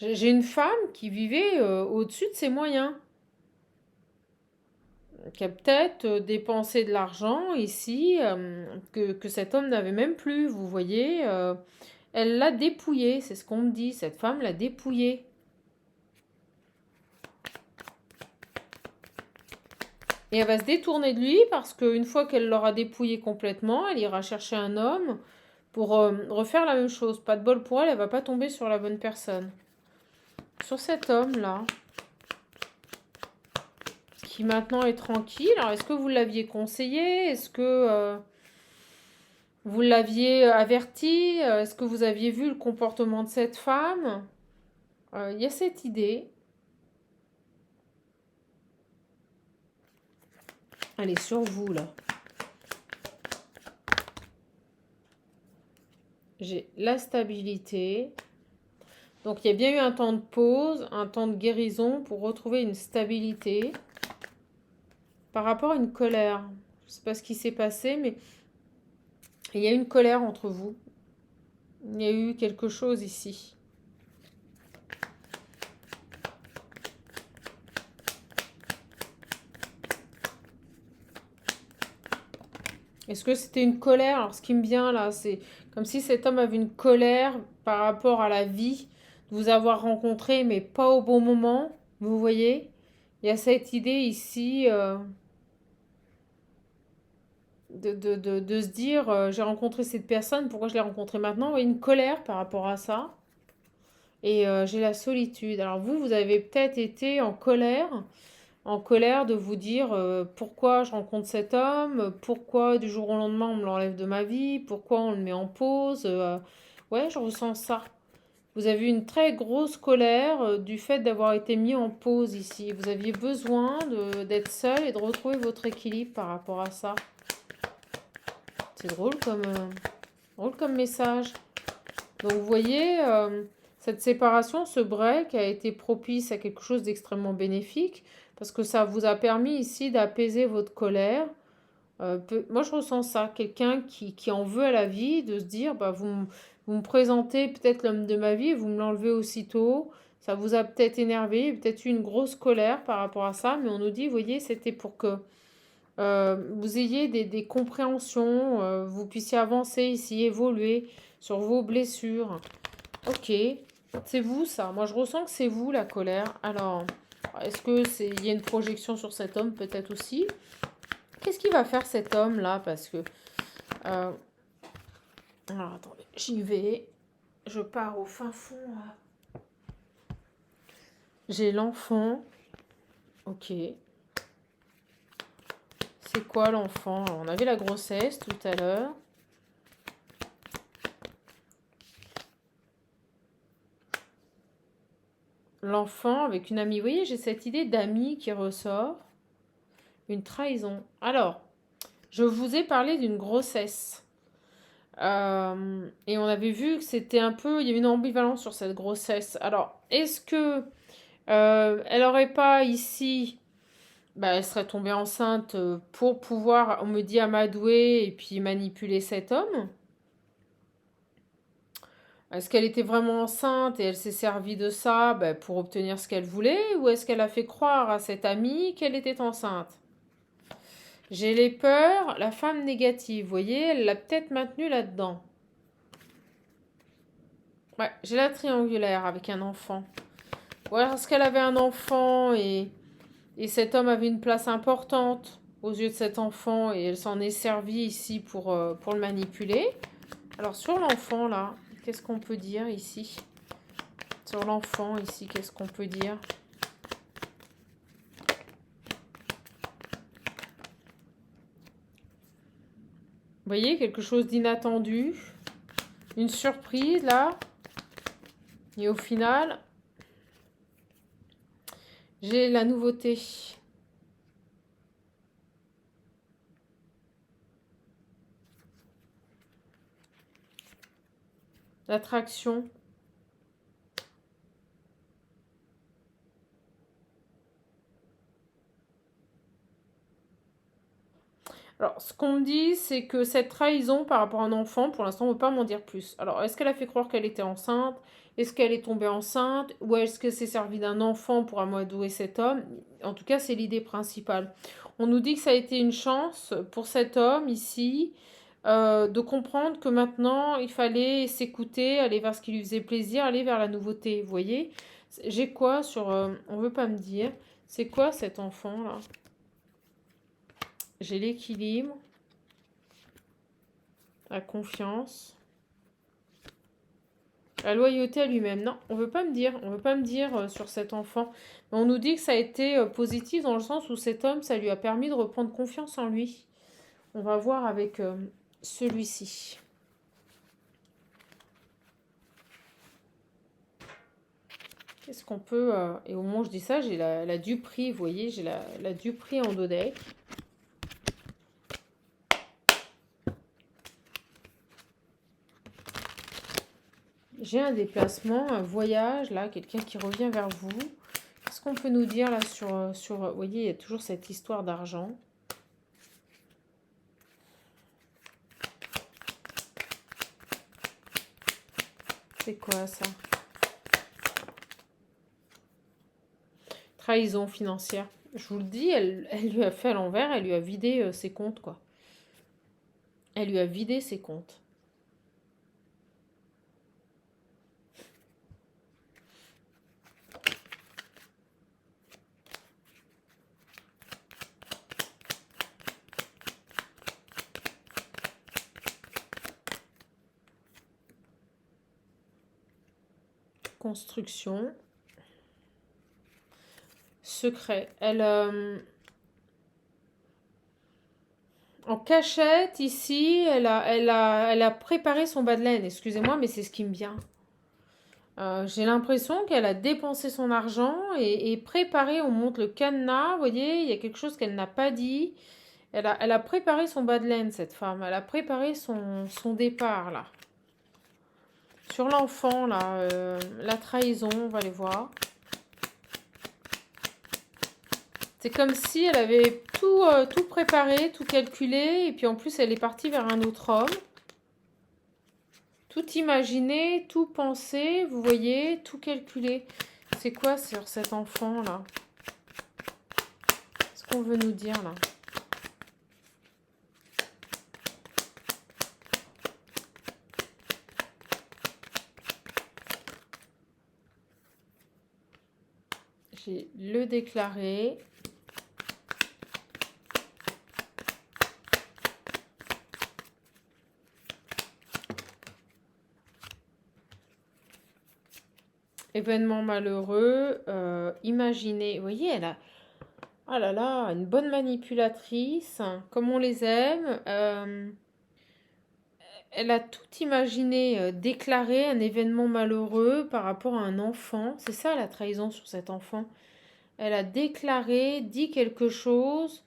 J'ai une femme qui vivait au-dessus de ses moyens, qui a peut-être dépensé de l'argent ici que cet homme n'avait même plus, vous voyez. Elle l'a dépouillé, c'est ce qu'on me dit, cette femme l'a dépouillé. Et elle va se détourner de lui parce qu'une fois qu'elle l'aura dépouillé complètement, elle ira chercher un homme pour refaire la même chose. Pas de bol pour elle, elle va pas tomber sur la bonne personne. Sur cet homme-là, qui maintenant est tranquille. Alors, est-ce que vous l'aviez conseillé? Est-ce que vous l'aviez averti? Est-ce que vous aviez vu le comportement de cette femme? Il y a cette idée. Elle est sur vous, là. J'ai la stabilité. Donc, il y a bien eu un temps de pause, un temps de guérison pour retrouver une stabilité par rapport à une colère. Je ne sais pas ce qui s'est passé, mais il y a une colère entre vous. Il y a eu quelque chose ici. Est-ce que c'était une colère? Alors, ce qui me vient là, c'est comme si cet homme avait une colère par rapport à la vie, de vous avoir rencontré, mais pas au bon moment. Vous voyez? Il y a cette idée ici de se dire j'ai rencontré cette personne, pourquoi je l'ai rencontrée maintenant? Il y a une colère par rapport à ça. Et j'ai la solitude. Alors, vous avez peut-être été en colère de vous dire pourquoi je rencontre cet homme, pourquoi du jour au lendemain on me l'enlève de ma vie, pourquoi on le met en pause. Ouais, je ressens ça. Vous avez une très grosse colère du fait d'avoir été mis en pause ici. Vous aviez besoin d'être seul et de retrouver votre équilibre par rapport à ça. C'est drôle comme message. Donc vous voyez, cette séparation, ce break a été propice à quelque chose d'extrêmement bénéfique parce que ça vous a permis ici d'apaiser votre colère. Moi, je ressens ça, quelqu'un qui en veut à la vie, de se dire, bah, vous me présentez peut-être l'homme de ma vie, vous me l'enlevez aussitôt. Ça vous a peut-être énervé, peut-être eu une grosse colère par rapport à ça, mais on nous dit, vous voyez, c'était pour que vous ayez des compréhensions, vous puissiez avancer ici, évoluer sur vos blessures. Ok, c'est vous ça. Moi je ressens que c'est vous la colère. Alors, est-ce que il y a une projection sur cet homme peut-être aussi? Qu'est-ce qu'il va faire cet homme là? Parce que alors attendez, j'y vais. Je pars au fin fond là. J'ai l'enfant. Ok. C'est quoi l'enfant? On avait la grossesse tout à l'heure. L'enfant avec une amie. Vous voyez, j'ai cette idée d'amie qui ressort. Une trahison. Alors, je vous ai parlé d'une grossesse. Et on avait vu que c'était un peu... Il y avait une ambivalence sur cette grossesse. Alors, est-ce que elle aurait pas ici... Bah, elle serait tombée enceinte pour pouvoir, on me dit, amadouer et puis manipuler cet homme? Est-ce qu'elle était vraiment enceinte et elle s'est servie de ça bah, pour obtenir ce qu'elle voulait? Ou est-ce qu'elle a fait croire à cette amie qu'elle était enceinte? J'ai les peurs, la femme négative, vous voyez, elle l'a peut-être maintenue là-dedans. Ouais, j'ai la triangulaire avec un enfant. Ou alors est-ce qu'elle avait un enfant et cet homme avait une place importante aux yeux de cet enfant et elle s'en est servie ici pour le manipuler? Alors sur l'enfant là, Qu'est-ce qu'on peut dire ici? Sur l'enfant, ici, qu'est-ce qu'on peut dire? Vous voyez, quelque chose d'inattendu. Une surprise, là. Et au final, j'ai la nouveauté. L'attraction. Alors, ce qu'on me dit, c'est que cette trahison par rapport à un enfant, pour l'instant, on ne veut pas m'en dire plus. Alors, est-ce qu'elle a fait croire qu'elle était enceinte? Est-ce qu'elle est tombée enceinte? Ou est-ce que c'est servi d'un enfant pour amadouer cet homme? En tout cas, c'est l'idée principale. On nous dit que ça a été une chance pour cet homme ici, de comprendre que maintenant, il fallait s'écouter, aller vers ce qui lui faisait plaisir, aller vers la nouveauté. Vous voyez? J'ai quoi sur... on ne veut pas me dire. C'est quoi cet enfant-là? J'ai l'équilibre, la confiance, la loyauté à lui-même. Non, on veut pas me dire. On veut pas me dire sur cet enfant. Mais on nous dit que ça a été positif dans le sens où cet homme, ça lui a permis de reprendre confiance en lui. On va voir avec celui-ci. Qu'est-ce qu'on peut... et au moment où je dis ça, j'ai la Dupree, vous voyez, j'ai la Dupree en 2 decks. J'ai un déplacement, un voyage, là, quelqu'un qui revient vers vous. Qu'est-ce qu'on peut nous dire là sur... vous voyez, il y a toujours cette histoire d'argent. C'est quoi ça? Trahison financière. Je vous le dis, elle lui a fait à l'envers, elle lui a vidé ses comptes, quoi. Elle lui a vidé ses comptes. Construction. Secret. Elle... en cachette, ici, elle a préparé son bas de laine. Excusez-moi, mais c'est ce qui me vient. J'ai l'impression qu'elle a dépensé son argent et préparé, on monte le cadenas, vous voyez, il y a quelque chose qu'elle n'a pas dit. Elle a préparé son bas de laine, cette femme. Elle a préparé son départ, là. Sur l'enfant, là, la trahison, on va les voir. C'est comme si elle avait tout préparé, tout calculé, et puis en plus elle est partie vers un autre homme. Tout imaginé, tout pensé, vous voyez, tout calculé. C'est quoi sur cet enfant-là? Qu'est-ce qu'on veut nous dire, là? J'ai le déclaré. Événement malheureux, imaginez. Vous voyez, elle a... Oh là là, une bonne manipulatrice, comme on les aime. Elle a tout imaginé, déclaré un événement malheureux par rapport à un enfant. C'est ça la trahison sur cet enfant. Elle a déclaré, dit quelque chose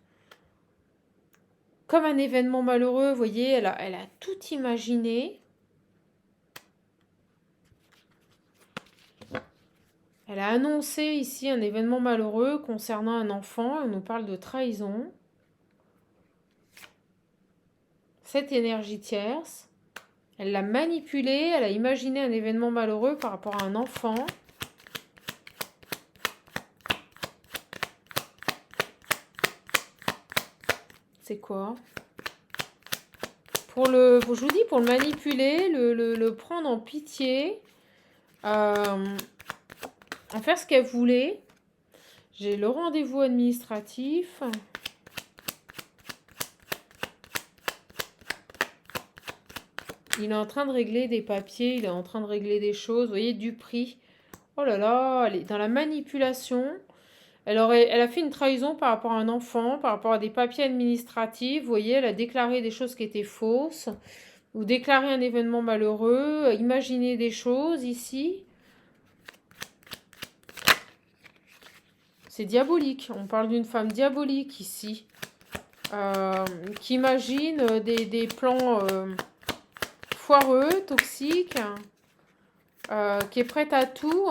comme un événement malheureux. Vous voyez, elle a tout imaginé. Elle a annoncé ici un événement malheureux concernant un enfant. On nous parle de trahison. Cette énergie tierce. Elle l'a manipulé. Elle a imaginé un événement malheureux par rapport à un enfant. C'est quoi? Je vous dis, pour le manipuler, le prendre en pitié, en faire ce qu'elle voulait. J'ai le rendez-vous administratif. Il est en train de régler des papiers, il est en train de régler des choses, vous voyez, du prix. Oh là là, elle est dans la manipulation. Elle a fait une trahison par rapport à un enfant, par rapport à des papiers administratifs. Vous voyez, elle a déclaré des choses qui étaient fausses, ou déclaré un événement malheureux, imaginé des choses ici. C'est diabolique. On parle d'une femme diabolique ici, qui imagine des plans foireux, toxiques, qui est prête à tout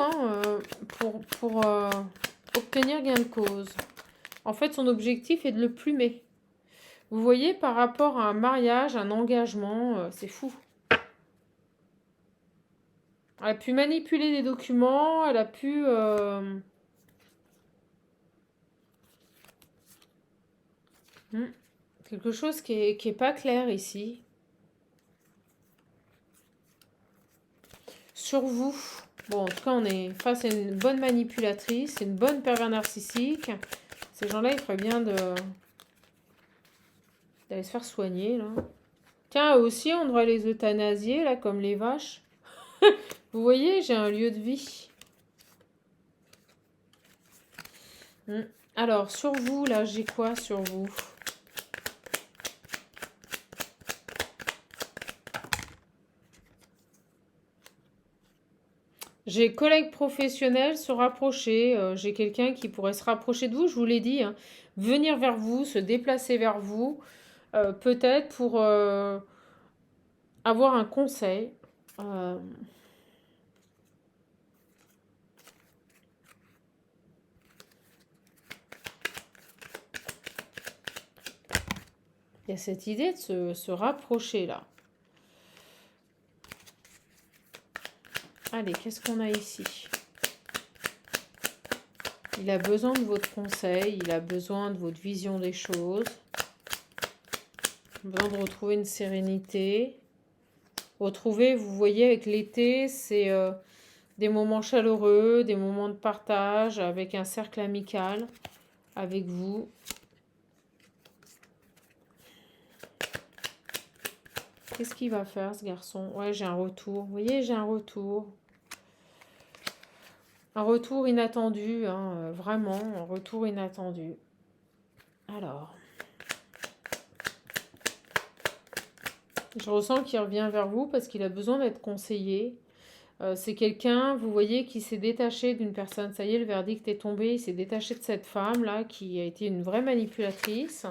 pour obtenir gain de cause. En fait, son objectif est de le plumer. Vous voyez, par rapport à un mariage, un engagement, c'est fou. Elle a pu manipuler des documents, elle a pu... quelque chose qui est pas clair ici. Sur vous. Bon, en tout cas, on est face à une bonne manipulatrice, une bonne pervers narcissique. Ces gens-là, il ferait bien d'aller se faire soigner, là. Tiens, eux aussi, on devrait les euthanasier, là, comme les vaches. Vous voyez, j'ai un lieu de vie. Alors, sur vous, là, j'ai quoi sur vous? J'ai collègues professionnels se rapprocher. J'ai quelqu'un qui pourrait se rapprocher de vous, je vous l'ai dit. Hein. Venir vers vous, se déplacer vers vous. Peut-être pour avoir un conseil. Il y a cette idée de se rapprocher là. Allez, qu'est-ce qu'on a ici? Il a besoin de votre conseil, il a besoin de votre vision des choses. Il a besoin de retrouver une sérénité. Retrouver, vous voyez, avec l'été, c'est des moments chaleureux, des moments de partage avec un cercle amical, avec vous. Qu'est-ce qu'il va faire, ce garçon? Ouais, j'ai un retour. Vous voyez, j'ai un retour. Un retour inattendu, hein, vraiment, un retour inattendu. Alors, je ressens qu'il revient vers vous parce qu'il a besoin d'être conseillé. C'est quelqu'un, vous voyez, qui s'est détaché d'une personne. Ça y est, le verdict est tombé. Il s'est détaché de cette femme-là qui a été une vraie manipulatrice.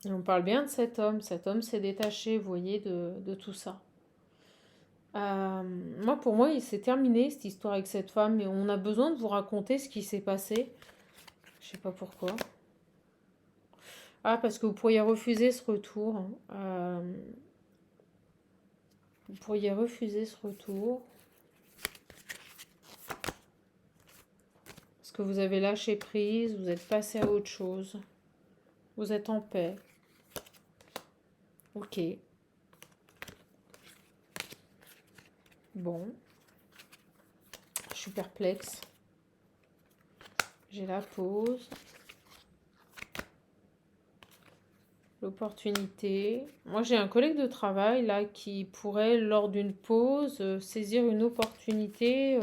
Et on parle bien de cet homme. Cet homme s'est détaché, vous voyez, de tout ça. Pour moi, il s'est terminé cette histoire avec cette femme. Mais on a besoin de vous raconter ce qui s'est passé. Je sais pas pourquoi. Ah, parce que vous pourriez refuser ce retour. Vous pourriez refuser ce retour. Parce que vous avez lâché prise, vous êtes passé à autre chose. Vous êtes en paix. Ok. Bon. Je suis perplexe. J'ai la pause. L'opportunité. Moi, j'ai un collègue de travail là qui pourrait, lors d'une pause, saisir une opportunité.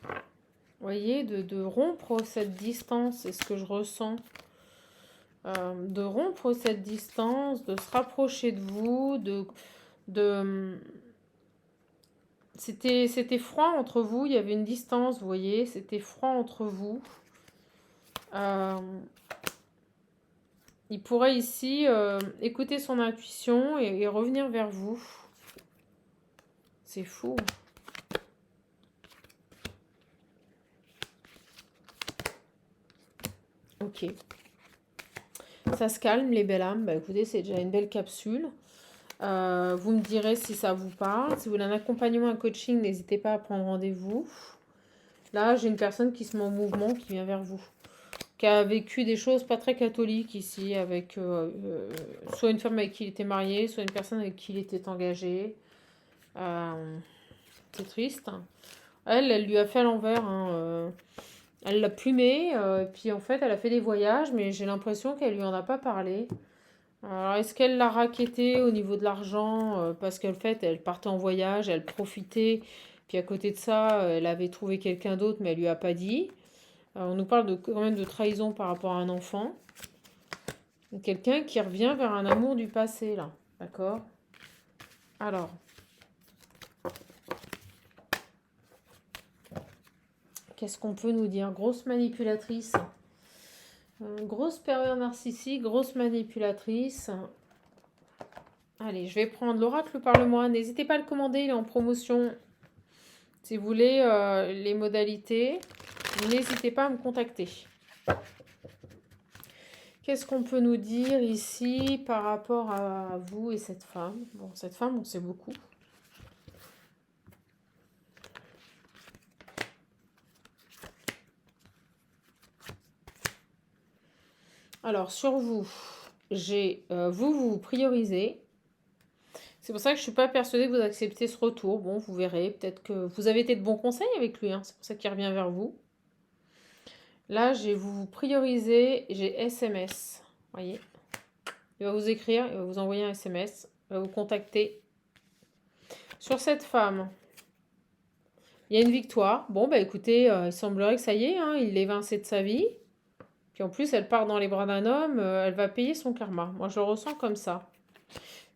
Vous voyez, de rompre cette distance, c'est ce que je ressens. De rompre cette distance, de se rapprocher de vous, c'était froid entre vous, il y avait une distance, vous voyez, c'était froid entre vous. Il pourrait ici écouter son intuition et revenir vers vous. C'est fou. Ok. Ça se calme, les belles âmes. Bah, écoutez, c'est déjà une belle capsule. Vous me direz si ça vous parle. Si vous voulez un accompagnement, un coaching, n'hésitez pas à prendre rendez-vous. Là, j'ai une personne qui se met en mouvement, qui vient vers vous. Qui a vécu des choses pas très catholiques ici, avec soit une femme avec qui il était marié, soit une personne avec qui il était engagé. C'est triste. Elle lui a fait à l'envers, hein, elle l'a plumé, puis en fait, elle a fait des voyages, mais j'ai l'impression qu'elle lui en a pas parlé. Alors, est-ce qu'elle l'a racketté au niveau de l'argent parce qu'en fait, elle partait en voyage, elle profitait, puis à côté de ça, elle avait trouvé quelqu'un d'autre, mais elle lui a pas dit. On nous parle de, quand même de trahison par rapport à un enfant. Quelqu'un qui revient vers un amour du passé, là. D'accord? Alors, qu'est-ce qu'on peut nous dire? Grosse manipulatrice. Grosse pervers narcissique, grosse manipulatrice. Allez, je vais prendre l'oracle par moi. N'hésitez pas à le commander, il est en promotion. Si vous voulez les modalités, n'hésitez pas à me contacter. Qu'est-ce qu'on peut nous dire ici par rapport à vous et cette femme? Bon, cette femme, on sait beaucoup. Alors, sur vous, j'ai vous priorisez. C'est pour ça que je ne suis pas persuadée que vous acceptez ce retour. Bon, vous verrez. Peut-être que vous avez été de bons conseils avec lui. Hein. C'est pour ça qu'il revient vers vous. Là, j'ai vous priorisé. J'ai SMS. Voyez. Il va vous écrire. Il va vous envoyer un SMS. Il va vous contacter. Sur cette femme, il y a une victoire. Bon, bah écoutez, il semblerait que ça y est. Hein, il l'est évincé de sa vie. Puis en plus, elle part dans les bras d'un homme. Elle va payer son karma. Moi, je le ressens comme ça.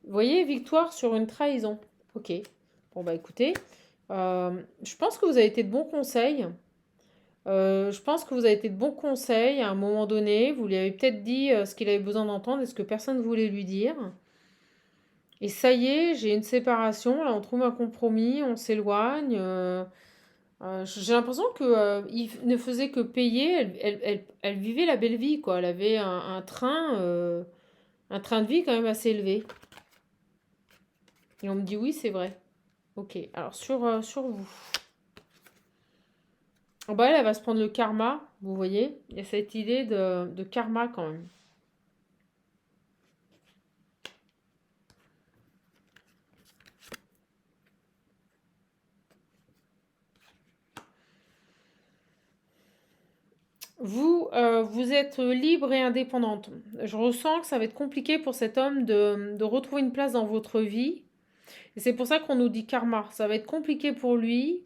Vous voyez, victoire sur une trahison. Ok. Bon, bah écoutez, je pense que vous avez été de bons conseils. Je pense que vous avez été de bons conseils à un moment donné. Vous lui avez peut-être dit ce qu'il avait besoin d'entendre et ce que personne ne voulait lui dire. Et ça y est, j'ai une séparation. Là, on trouve un compromis, on s'éloigne. J'ai l'impression que il ne faisait que payer. Elle vivait la belle vie, quoi. Elle avait un train de vie quand même assez élevé. Et on me dit oui, c'est vrai. Ok, alors sur vous. Oh bah elle va se prendre le karma, vous voyez. Il y a cette idée de karma quand même. Vous êtes libre et indépendante. Je ressens que ça va être compliqué pour cet homme de retrouver une place dans votre vie. Et c'est pour ça qu'on nous dit karma. Ça va être compliqué pour lui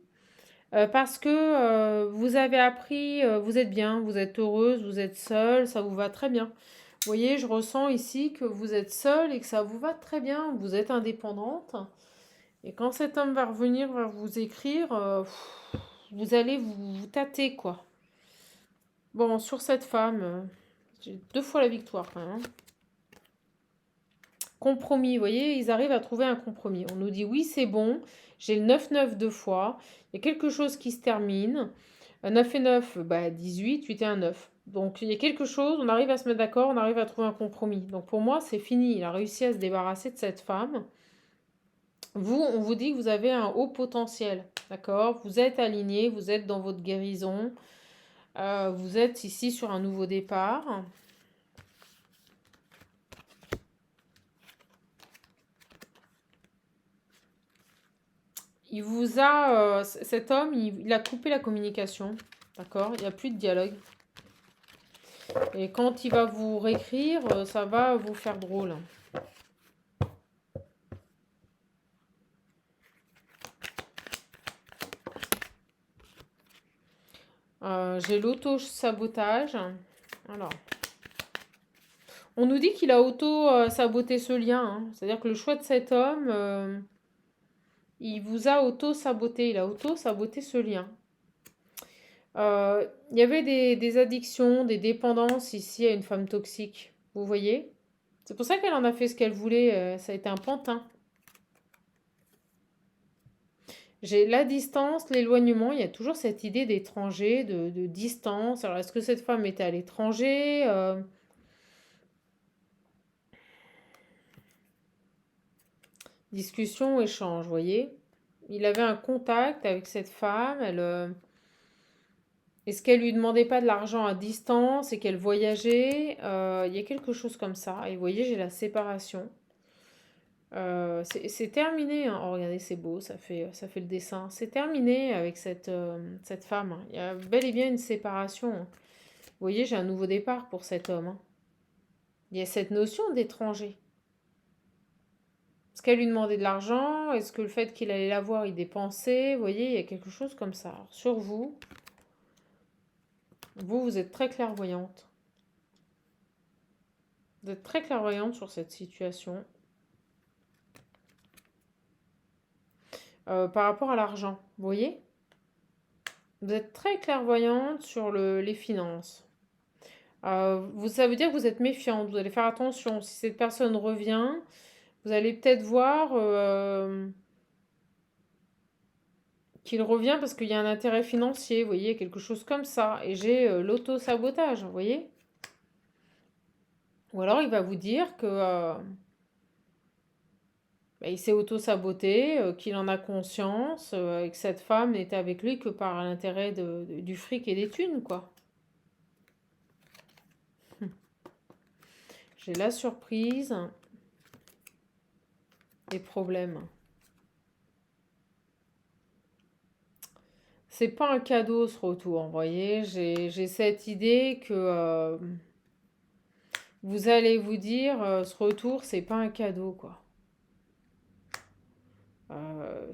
parce que vous avez appris, vous êtes bien, vous êtes heureuse, vous êtes seule, ça vous va très bien. Vous voyez, je ressens ici que vous êtes seule et que ça vous va très bien, vous êtes indépendante. Et quand cet homme va revenir, va vous écrire, vous allez vous tâter, quoi. Bon, sur cette femme, j'ai 2 fois la victoire, quand même. Hein. Compromis, vous voyez, ils arrivent à trouver un compromis. On nous dit, oui, c'est bon, j'ai le 9-9 2 fois, il y a quelque chose qui se termine. 9 et 9, bah 18, 8 et 1, 9. Donc, il y a quelque chose, on arrive à se mettre d'accord, on arrive à trouver un compromis. Donc, pour moi, c'est fini. Il a réussi à se débarrasser de cette femme. Vous, on vous dit que vous avez un haut potentiel, d'accord? Vous êtes aligné, vous êtes dans votre guérison, vous êtes ici sur un nouveau départ. Il vous a, cet homme, il a coupé la communication, d'accord? Il n'y a plus de dialogue. Et quand il va vous réécrire, ça va vous faire drôle. J'ai l'auto-sabotage. Alors, on nous dit qu'il a auto-saboté ce lien. Hein. C'est-à-dire que le choix de cet homme, il vous a auto-saboté. Il a auto-saboté ce lien. Il y avait des addictions, des dépendances ici à une femme toxique. Vous voyez? C'est pour ça qu'elle en a fait ce qu'elle voulait. Ça a été un pantin. J'ai la distance, l'éloignement. Il y a toujours cette idée d'étranger, de distance. Alors, est-ce que cette femme était à l'étranger Discussion, échange, vous voyez. Il avait un contact avec cette femme. Est-ce qu'elle lui demandait pas de l'argent à distance et qu'elle voyageait Il y a quelque chose comme ça. Et vous voyez, j'ai la séparation. C'est terminé, hein. Oh, regardez, c'est beau, ça fait le dessin. C'est terminé avec cette femme, hein. Il y a bel et bien une séparation, hein. Vous voyez, j'ai un nouveau départ pour cet homme, hein. Il y a cette notion d'étranger. Est-ce qu'elle lui demandait de l'argent? Est-ce que le fait qu'il allait la voir, il dépensait? Vous voyez, il y a quelque chose comme ça. Alors, sur vous, vous êtes très clairvoyante. Vous êtes très clairvoyante sur cette situation. Par rapport à l'argent, vous voyez? Vous êtes très clairvoyante sur les finances. Ça veut dire que vous êtes méfiante, vous allez faire attention. Si cette personne revient, vous allez peut-être voir qu'il revient parce qu'il y a un intérêt financier, vous voyez, quelque chose comme ça. Et j'ai l'auto-sabotage, vous voyez. Ou alors il va vous dire que il s'est auto-saboté, qu'il en a conscience, et que cette femme n'était avec lui que par l'intérêt du fric et des thunes, quoi. J'ai la surprise, les problèmes. C'est pas un cadeau ce retour, vous voyez. J'ai cette idée que vous allez vous dire, ce retour, c'est pas un cadeau, quoi.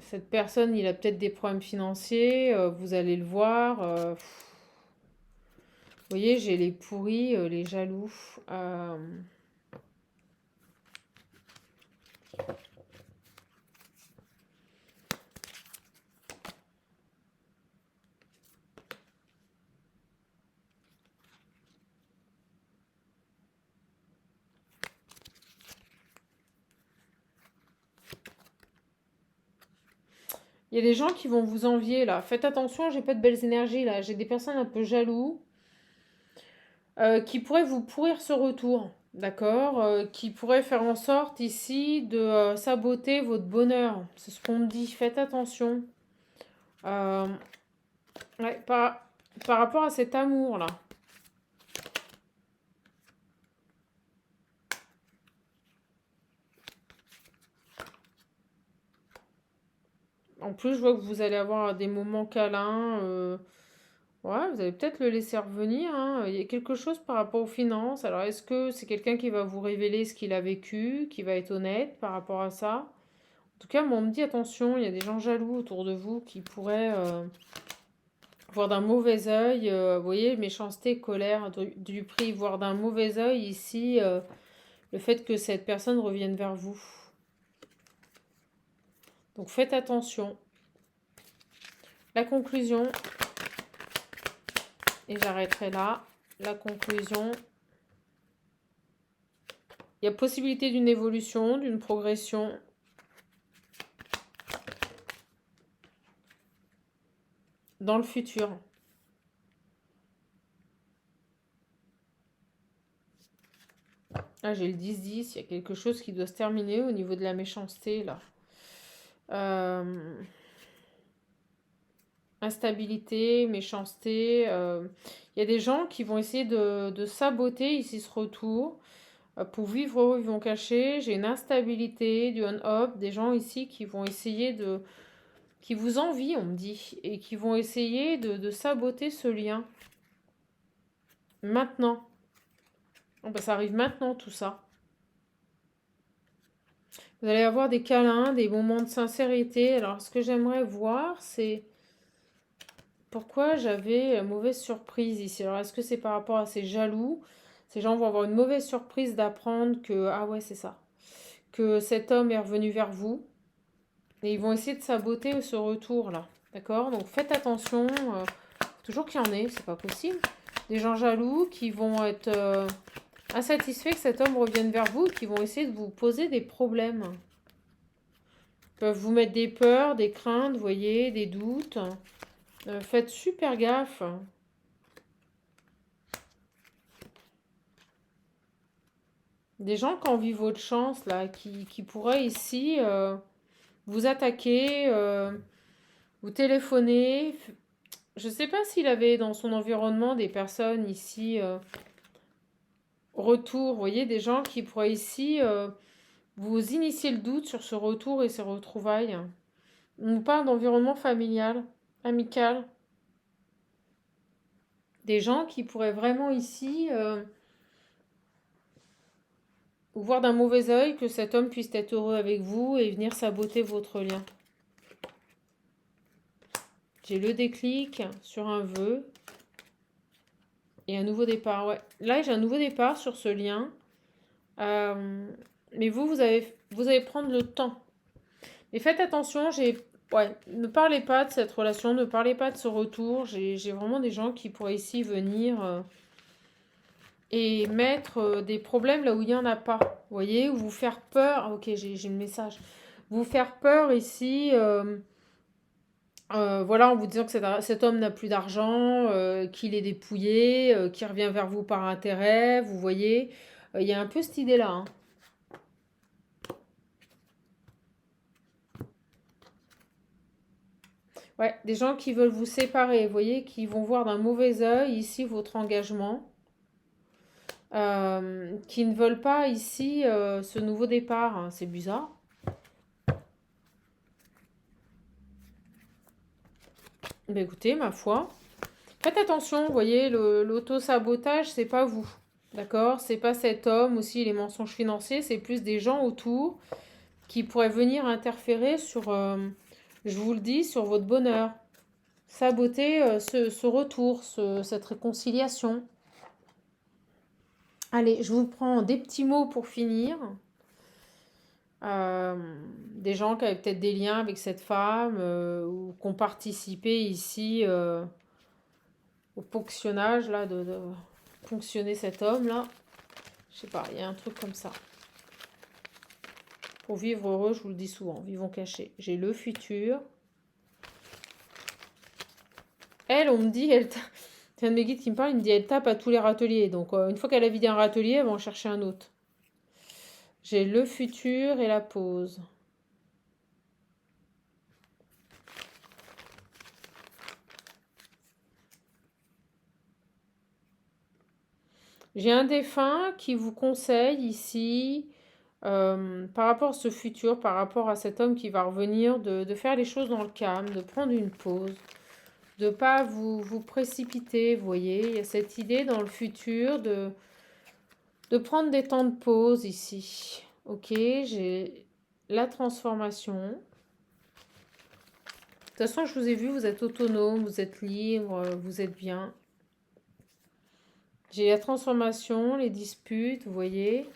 Cette personne, il a peut-être des problèmes financiers, vous allez le voir. Vous voyez, j'ai les pourris, les jaloux. Il y a des gens qui vont vous envier là. Faites attention, j'ai pas de belles énergies là. J'ai des personnes un peu jaloux qui pourraient vous pourrir ce retour. D'accord, qui pourraient faire en sorte ici de saboter votre bonheur. C'est ce qu'on me dit. Faites attention. Euh, ouais, par rapport à cet amour là. En plus, je vois que vous allez avoir des moments câlins. Ouais, vous allez peut-être le laisser revenir, hein. Il y a quelque chose par rapport aux finances. Alors, est-ce que c'est quelqu'un qui va vous révéler ce qu'il a vécu, qui va être honnête par rapport à ça? En tout cas, moi, on me dit attention, il y a des gens jaloux autour de vous qui pourraient voir d'un mauvais œil, vous voyez, méchanceté, colère, du prix, voir d'un mauvais œil ici le fait que cette personne revienne vers vous. Donc, faites attention. La conclusion, et j'arrêterai là. La conclusion, il y a possibilité d'une évolution, d'une progression. Dans le futur. Ah, j'ai le 10-10, il y a quelque chose qui doit se terminer au niveau de la méchanceté, là. Instabilité, méchanceté. Il y a des gens qui vont essayer de saboter ici ce retour. Pour vivre heureux, ils vont cacher. J'ai une instabilité, du on-off. Des gens ici qui vont essayer de... qui vous envient, on me dit. Et qui vont essayer de saboter ce lien. Maintenant. Oh, bah, ça arrive maintenant, tout ça. Vous allez avoir des câlins, des moments de sincérité. Alors, ce que j'aimerais voir, c'est pourquoi j'avais une mauvaise surprise ici. Alors, est-ce que c'est par rapport à ces jaloux? Ces gens vont avoir une mauvaise surprise d'apprendre que, ah ouais, c'est ça, que cet homme est revenu vers vous. Et ils vont essayer de saboter ce retour-là. D'accord? Donc, faites attention. Toujours qu'il y en ait, c'est pas possible. Des gens jaloux qui vont être insatisfaits que cet homme revienne vers vous, qui vont essayer de vous poser des problèmes. Ils peuvent vous mettre des peurs, des craintes, vous voyez, des doutes. Faites super gaffe. Des gens qui ont envie votre chance, là, qui pourraient ici vous attaquer, vous téléphoner. Je ne sais pas s'il avait dans son environnement des personnes ici, retour, vous voyez, des gens qui pourraient ici vous initiez le doute sur ce retour et ces retrouvailles. On nous parle d'environnement familial, amical. Des gens qui pourraient vraiment ici voir d'un mauvais œil que cet homme puisse être heureux avec vous et venir saboter votre lien. J'ai le déclic sur un vœu et un nouveau départ. Ouais. Là, j'ai un nouveau départ sur ce lien. Mais vous allez prendre le temps. Mais faites attention, ne parlez pas de cette relation, ne parlez pas de ce retour. J'ai vraiment des gens qui pourraient ici venir et mettre des problèmes là où il n'y en a pas. Vous voyez, ou vous faire peur. Ah, ok, j'ai le message. Vous faire peur ici, voilà, en vous disant que cet homme n'a plus d'argent, qu'il est dépouillé, qu'il revient vers vous par intérêt. Vous voyez, il y a un peu cette idée-là, hein. Ouais, des gens qui veulent vous séparer, vous voyez, qui vont voir d'un mauvais œil ici votre engagement, qui ne veulent pas ici ce nouveau départ, hein. C'est bizarre. Ben écoutez, ma foi, faites attention, vous voyez, l'auto-sabotage, c'est pas vous, d'accord? C'est pas cet homme aussi, les mensonges financiers, c'est plus des gens autour qui pourraient venir interférer sur, je vous le dis, sur votre bonheur. Saboter ce retour, cette réconciliation. Allez, je vous prends des petits mots pour finir. Des gens qui avaient peut-être des liens avec cette femme ou qui ont participé ici au ponctionnage, là, de ponctionner cet homme-là. Je sais pas, il y a un truc comme ça. Pour vivre heureux, je vous le dis souvent, vivons cachés. J'ai le futur. Elle, on me dit, c'est un de mes guides qui me parle, il me dit, elle tape à tous les râteliers. Donc, une fois qu'elle a vidé un râtelier, elle va en chercher un autre. J'ai le futur et la pause. J'ai un défunt qui vous conseille ici, par rapport à ce futur, par rapport à cet homme qui va revenir, de faire les choses dans le calme, de prendre une pause, de ne pas vous précipiter, vous voyez. Il y a cette idée dans le futur de prendre des temps de pause ici. Ok, j'ai la transformation. De toute façon, je vous ai vu, vous êtes autonome, vous êtes libre, vous êtes bien. J'ai la transformation, les disputes, vous voyez.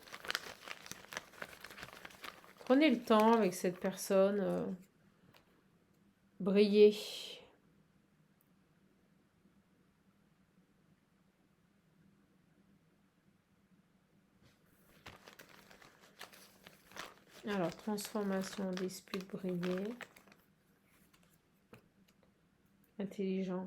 Prenez le temps avec cette personne. Briller. Alors, transformation, dispute, briller. Intelligent.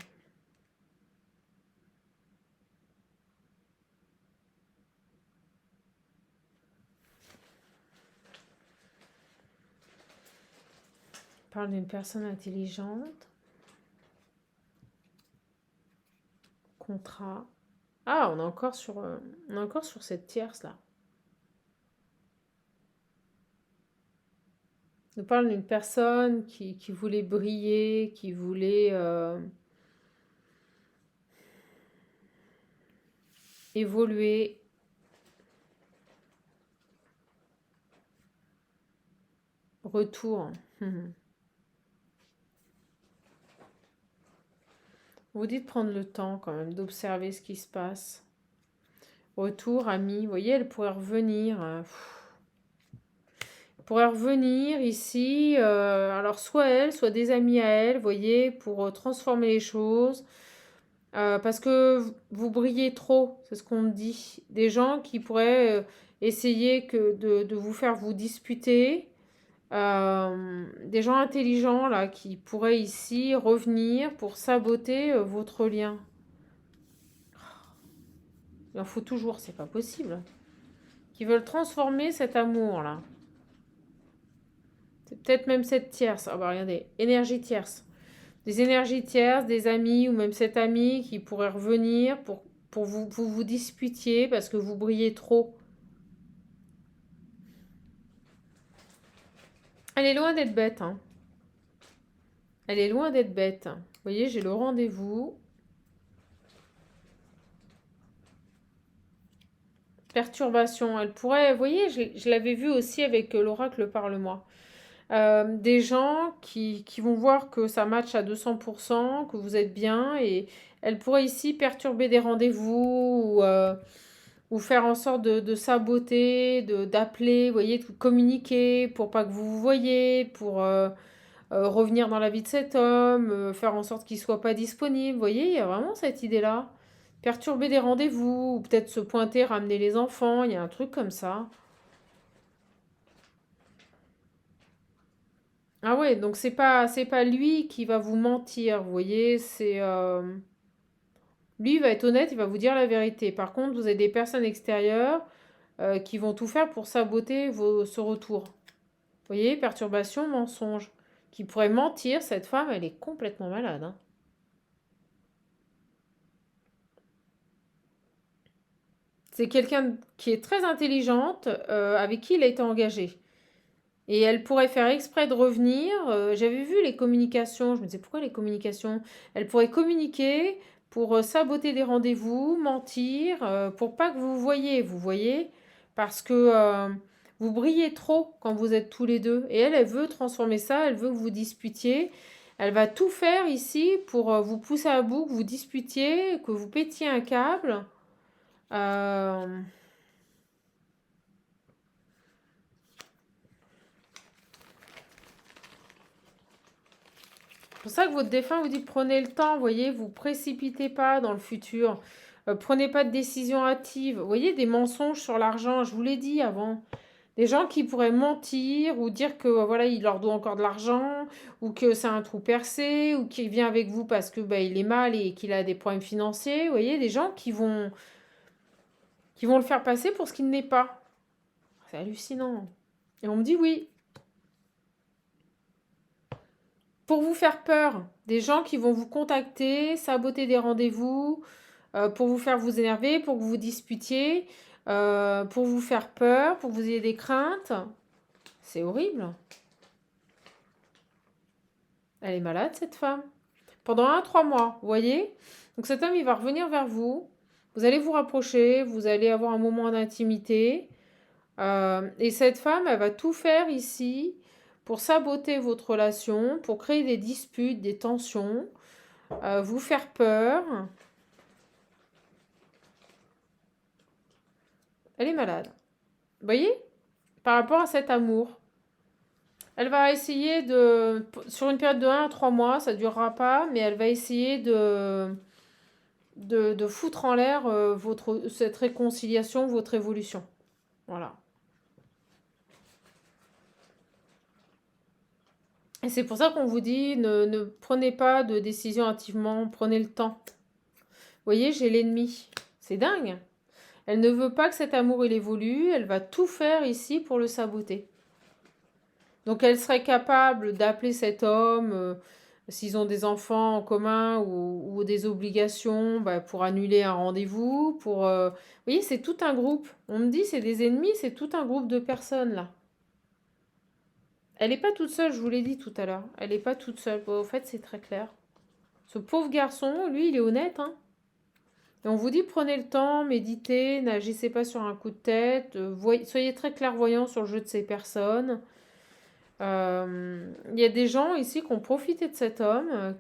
On parle d'une personne intelligente. Contrat. Ah, on est encore sur cette tierce là. On parle d'une personne qui voulait briller, qui voulait évoluer. Retour. Vous dites prendre le temps quand même d'observer ce qui se passe. Retour, amie. Vous voyez, elle pourrait revenir. Pourrait revenir ici, alors soit elle, soit des amis à elle, vous voyez, pour transformer les choses, parce que vous brillez trop, c'est ce qu'on me dit. Des gens qui pourraient essayer de vous faire vous disputer, des gens intelligents là qui pourraient ici revenir pour saboter votre lien. Il en faut toujours, c'est pas possible. Qui veulent transformer cet amour là. C'est peut-être même cette tierce. Ah bah regardez, énergie tierce. Des énergies tierces, des amis ou même cet ami qui pourrait revenir pour vous disputiez parce que vous brillez trop. Elle est loin d'être bête, hein. Elle est loin d'être bête. Vous voyez, j'ai le rendez-vous. Perturbation. Elle pourrait, vous voyez, je l'avais vu aussi avec l'oracle Parle-moi. Des gens qui vont voir que ça match à 200%, que vous êtes bien, et elle pourrait ici perturber des rendez-vous ou faire en sorte de saboter, d'appeler, vous voyez, de communiquer pour pas que vous vous voyez, pour revenir dans la vie de cet homme, faire en sorte qu'il soit pas disponible. Vous voyez, il y a vraiment cette idée-là. Perturber des rendez-vous, ou peut-être se pointer, ramener les enfants, il y a un truc comme ça. Ah ouais, donc c'est pas lui qui va vous mentir, vous voyez, c'est lui il va être honnête, il va vous dire la vérité. Par contre, vous avez des personnes extérieures qui vont tout faire pour saboter ce retour. Vous voyez, perturbation, mensonge. Qui pourrait mentir, cette femme, elle est complètement malade, hein. C'est quelqu'un qui est très intelligente, avec qui il a été engagé. Et elle pourrait faire exprès de revenir. J'avais vu les communications. Je me disais pourquoi les communications. Elle pourrait communiquer pour saboter des rendez-vous, mentir, pour pas que vous voyez. Vous voyez, parce que vous brillez trop quand vous êtes tous les deux. Et elle veut transformer ça. Elle veut que vous disputiez. Elle va tout faire ici pour vous pousser à bout, que vous disputiez, que vous pétiez un câble. Euh, C'est pour ça que votre défunt vous dit prenez le temps, vous voyez, vous précipitez pas dans le futur. Prenez pas de décision hâtive. Vous voyez, des mensonges sur l'argent, je vous l'ai dit avant. Des gens qui pourraient mentir ou dire que voilà, il leur doit encore de l'argent ou que c'est un trou percé ou qu'il vient avec vous parce que bah, il est mal et qu'il a des problèmes financiers. Vous voyez, des gens qui vont le faire passer pour ce qu'il n'est pas. C'est hallucinant. Et on me dit oui. Pour vous faire peur, des gens qui vont vous contacter, saboter des rendez-vous, pour vous faire vous énerver, pour que vous disputiez, pour vous faire peur, pour que vous ayez des craintes. C'est horrible. Elle est malade, cette femme. Pendant 1 à 3 mois, vous voyez. Donc cet homme, il va revenir vers vous. Vous allez vous rapprocher, vous allez avoir un moment d'intimité. Et cette femme, elle va tout faire ici pour saboter votre relation, pour créer des disputes, des tensions, vous faire peur. Elle est malade. Vous voyez? Par rapport à cet amour. Elle va essayer de, sur une période de 1 à 3 mois, ça ne durera pas, mais elle va essayer de foutre en l'air cette réconciliation, votre évolution. Voilà. Et c'est pour ça qu'on vous dit, ne prenez pas de décision hâtivement, prenez le temps. Vous voyez, j'ai l'ennemi. C'est dingue. Elle ne veut pas que cet amour il évolue, elle va tout faire ici pour le saboter. Donc elle serait capable d'appeler cet homme, s'ils ont des enfants en commun ou des obligations, bah, pour annuler un rendez-vous, Vous voyez, c'est tout un groupe. On me dit c'est des ennemis, c'est tout un groupe de personnes là. Elle n'est pas toute seule, je vous l'ai dit tout à l'heure. Elle n'est pas toute seule. Bon, au fait, c'est très clair. Ce pauvre garçon, lui, il est honnête, hein. Et on vous dit prenez le temps, méditez, n'agissez pas sur un coup de tête, soyez très clairvoyant sur le jeu de ces personnes. Il y a des gens ici qui ont profité de cet homme,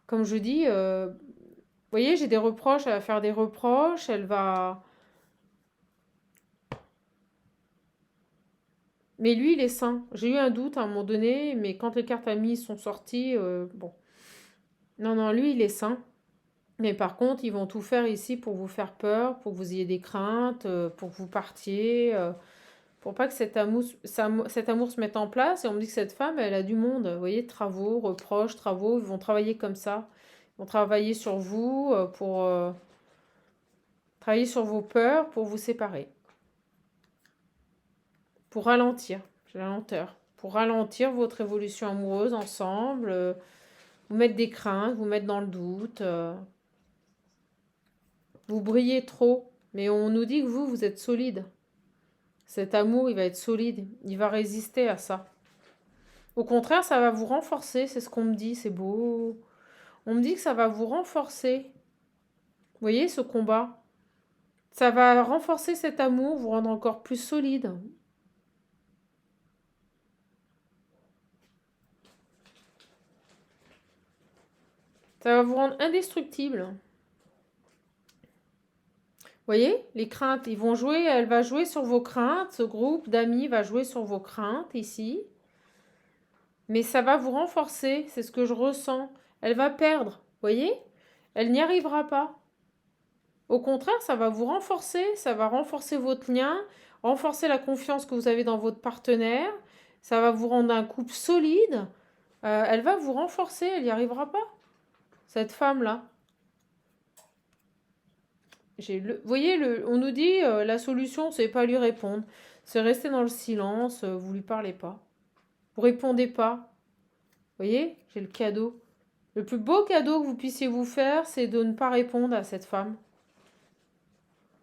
comme je dis, vous voyez, j'ai des reproches, elle va faire des reproches, elle va... Mais lui, il est sain. J'ai eu un doute à un moment donné, mais quand les cartes amies sont sorties, bon. Non, non, lui, il est sain. Mais par contre, ils vont tout faire ici pour vous faire peur, pour que vous ayez des craintes, pour que vous partiez, pour pas que cet amour se mette en place. Et on me dit que cette femme, elle a du monde. Vous voyez, travaux, reproches, travaux, ils vont travailler comme ça. Ils vont travailler sur vous, pour travailler sur vos peurs, pour vous séparer. Pour ralentir, la lenteur. Pour ralentir votre évolution amoureuse ensemble, vous mettre des craintes, vous mettre dans le doute. Vous brillez trop. Mais on nous dit que vous êtes solide. Cet amour, il va être solide. Il va résister à ça. Au contraire, ça va vous renforcer. C'est ce qu'on me dit. C'est beau. On me dit que ça va vous renforcer. Vous voyez ce combat? Ça va renforcer cet amour, vous rendre encore plus solide. Ça va vous rendre indestructible. Vous voyez, les craintes, ils vont jouer, elle va jouer sur vos craintes, ce groupe d'amis va jouer sur vos craintes ici. Mais ça va vous renforcer, c'est ce que je ressens. Elle va perdre, vous voyez? Elle n'y arrivera pas. Au contraire, ça va vous renforcer, ça va renforcer votre lien, renforcer la confiance que vous avez dans votre partenaire, ça va vous rendre un couple solide. Elle va vous renforcer, elle n'y arrivera pas, cette femme-là. Vous voyez, on nous dit la solution, c'est pas lui répondre, c'est rester dans le silence, vous lui parlez pas, vous répondez pas. Vous voyez, j'ai le cadeau. Le plus beau cadeau que vous puissiez vous faire, c'est de ne pas répondre à cette femme.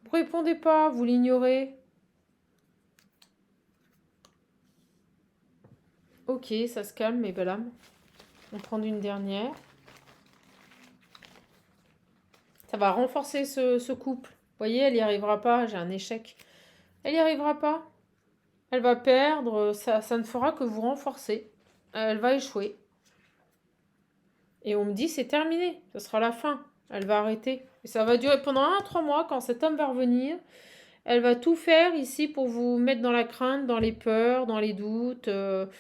Vous répondez pas, vous l'ignorez. Ok, ça se calme, mes belles âmes. On va prendre une dernière. Ça va renforcer ce couple. Vous voyez, elle n'y arrivera pas, j'ai un échec. Elle n'y arrivera pas. Elle va perdre, ça ne fera que vous renforcer. Elle va échouer. Et on me dit, c'est terminé, ce sera la fin. Elle va arrêter. Et ça va durer pendant 1-3 mois, quand cet homme va revenir. Elle va tout faire ici pour vous mettre dans la crainte, dans les peurs, dans les doutes. Elle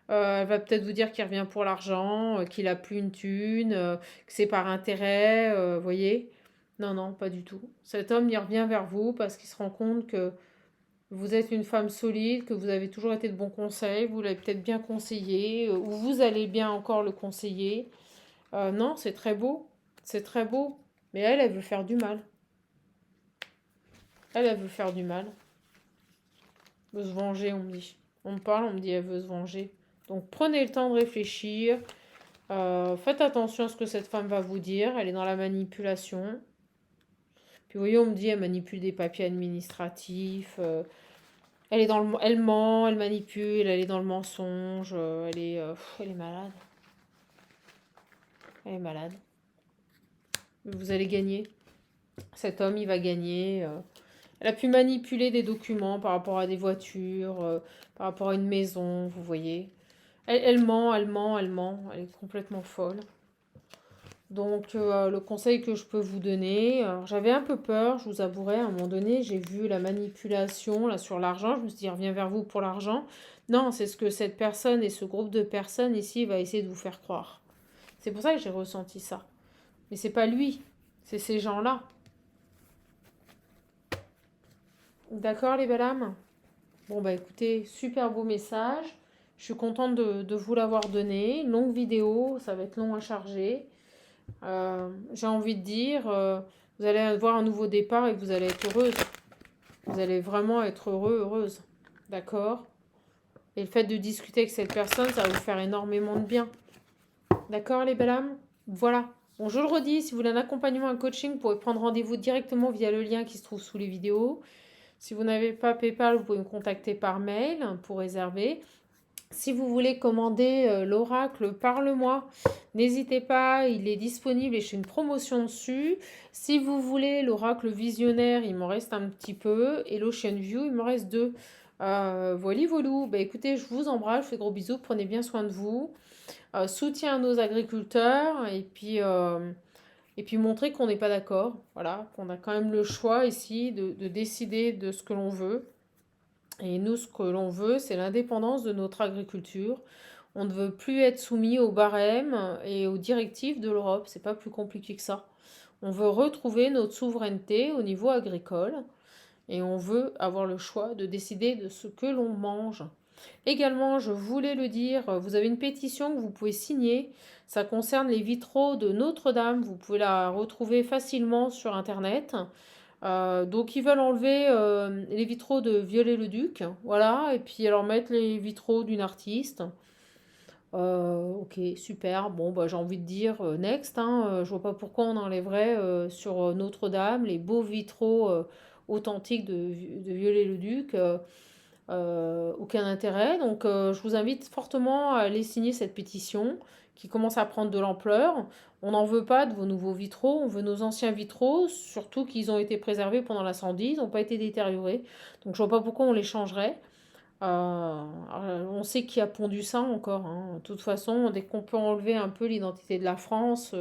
va peut-être vous dire qu'il revient pour l'argent, qu'il a plus une thune, que c'est par intérêt, vous voyez. Non, non, pas du tout. Cet homme, il revient vers vous parce qu'il se rend compte que vous êtes une femme solide, que vous avez toujours été de bons conseils, vous l'avez peut-être bien conseillé, ou vous allez bien encore le conseiller. Non, c'est très beau. C'est très beau. Mais elle veut faire du mal. Elle veut faire du mal. Elle veut se venger, on me dit. On me parle, on me dit elle veut se venger. Donc prenez le temps de réfléchir. Faites attention à ce que cette femme va vous dire. Elle est dans la manipulation. Puis vous voyez, on me dit elle manipule des papiers administratifs. Elle ment, elle manipule, elle est dans le mensonge. Elle est malade. Elle est malade. Vous allez gagner. Cet homme, il va gagner. Elle a pu manipuler des documents par rapport à des voitures, par rapport à une maison, vous voyez. Elle ment, elle ment, elle ment. Elle est complètement folle. Donc, le conseil que je peux vous donner, j'avais un peu peur, je vous avouerai, à un moment donné, j'ai vu la manipulation là sur l'argent. Je me suis dit, reviens vers vous pour l'argent. Non, c'est ce que cette personne et ce groupe de personnes ici va essayer de vous faire croire. C'est pour ça que j'ai ressenti ça. Mais c'est pas lui, c'est ces gens-là. D'accord, les belles âmes? Bon, bah écoutez, super beau message. Je suis contente de vous l'avoir donné. Longue vidéo, ça va être long à charger. J'ai envie de dire, vous allez avoir un nouveau départ et vous allez être heureuse. Vous allez vraiment être heureux, heureuse. D'accord? Et le fait de discuter avec cette personne, ça va vous faire énormément de bien. D'accord, les belles âmes? Voilà. Bon, je le redis, si vous voulez un accompagnement, un coaching, vous pouvez prendre rendez-vous directement via le lien qui se trouve sous les vidéos. Si vous n'avez pas PayPal, vous pouvez me contacter par mail pour réserver. Si vous voulez commander l'oracle Parle-moi, n'hésitez pas, il est disponible et je fais une promotion dessus. Si vous voulez l'oracle visionnaire, il m'en reste un petit peu. Et l'Ocean View, il me reste 2. Voilà, volou. Bah, écoutez, je vous embrasse, je fais gros bisous, prenez bien soin de vous. Soutien à nos agriculteurs et puis montrer qu'on n'est pas d'accord. Voilà, qu'on a quand même le choix ici de décider de ce que l'on veut. Et nous, ce que l'on veut, c'est l'indépendance de notre agriculture. On ne veut plus être soumis aux barèmes et aux directives de l'Europe. C'est pas plus compliqué que ça. On veut retrouver notre souveraineté au niveau agricole et on veut avoir le choix de décider de ce que l'on mange. Également, je voulais le dire, vous avez une pétition que vous pouvez signer. Ça concerne les vitraux de Notre-Dame. Vous pouvez la retrouver facilement sur Internet. Donc ils veulent enlever les vitraux de Viollet-le-Duc, voilà, et puis alors mettre les vitraux d'une artiste. Ok, super. Bon, bah, j'ai envie de dire next, hein, je vois pas pourquoi on enlèverait sur Notre-Dame les beaux vitraux authentiques de Viollet-le-Duc. aucun intérêt. Donc, je vous invite fortement à aller signer cette pétition qui commence à prendre de l'ampleur. On n'en veut pas de vos nouveaux vitraux, on veut nos anciens vitraux, surtout qu'ils ont été préservés pendant l'incendie, ils n'ont pas été détériorés. Donc, je vois pas pourquoi on les changerait. On sait qui a pondu ça encore, hein. De toute façon, dès qu'on peut enlever un peu l'identité de la France,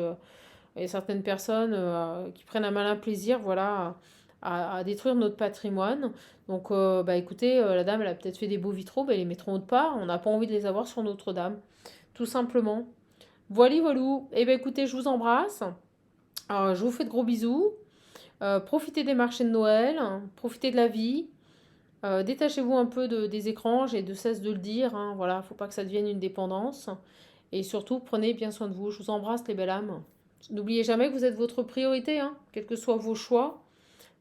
il y a certaines personnes qui prennent un malin plaisir, voilà, à détruire notre patrimoine. Donc, bah écoutez, la dame, elle a peut-être fait des beaux vitraux, bah, ils les mettront autre part. On n'a pas envie de les avoir sur Notre-Dame, tout simplement. Voilà, voilou. Eh bien, écoutez, je vous embrasse. Je vous fais de gros bisous. Profitez des marchés de Noël, hein, profitez de la vie. Détachez-vous un peu des écrans, j'ai de cesse de le dire, hein, voilà, faut pas que ça devienne une dépendance. Et surtout, prenez bien soin de vous. Je vous embrasse, les belles âmes. N'oubliez jamais que vous êtes votre priorité, hein, quels que soient vos choix.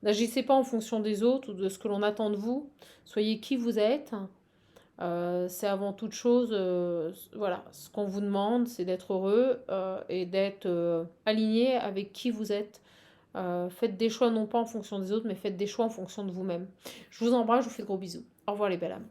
N'agissez pas en fonction des autres ou de ce que l'on attend de vous. Soyez qui vous êtes. C'est avant toute chose, voilà, ce qu'on vous demande, c'est d'être heureux et d'être aligné avec qui vous êtes. Faites des choix non pas en fonction des autres, mais faites des choix en fonction de vous-même. Je vous embrasse, je vous fais de gros bisous. Au revoir les belles âmes.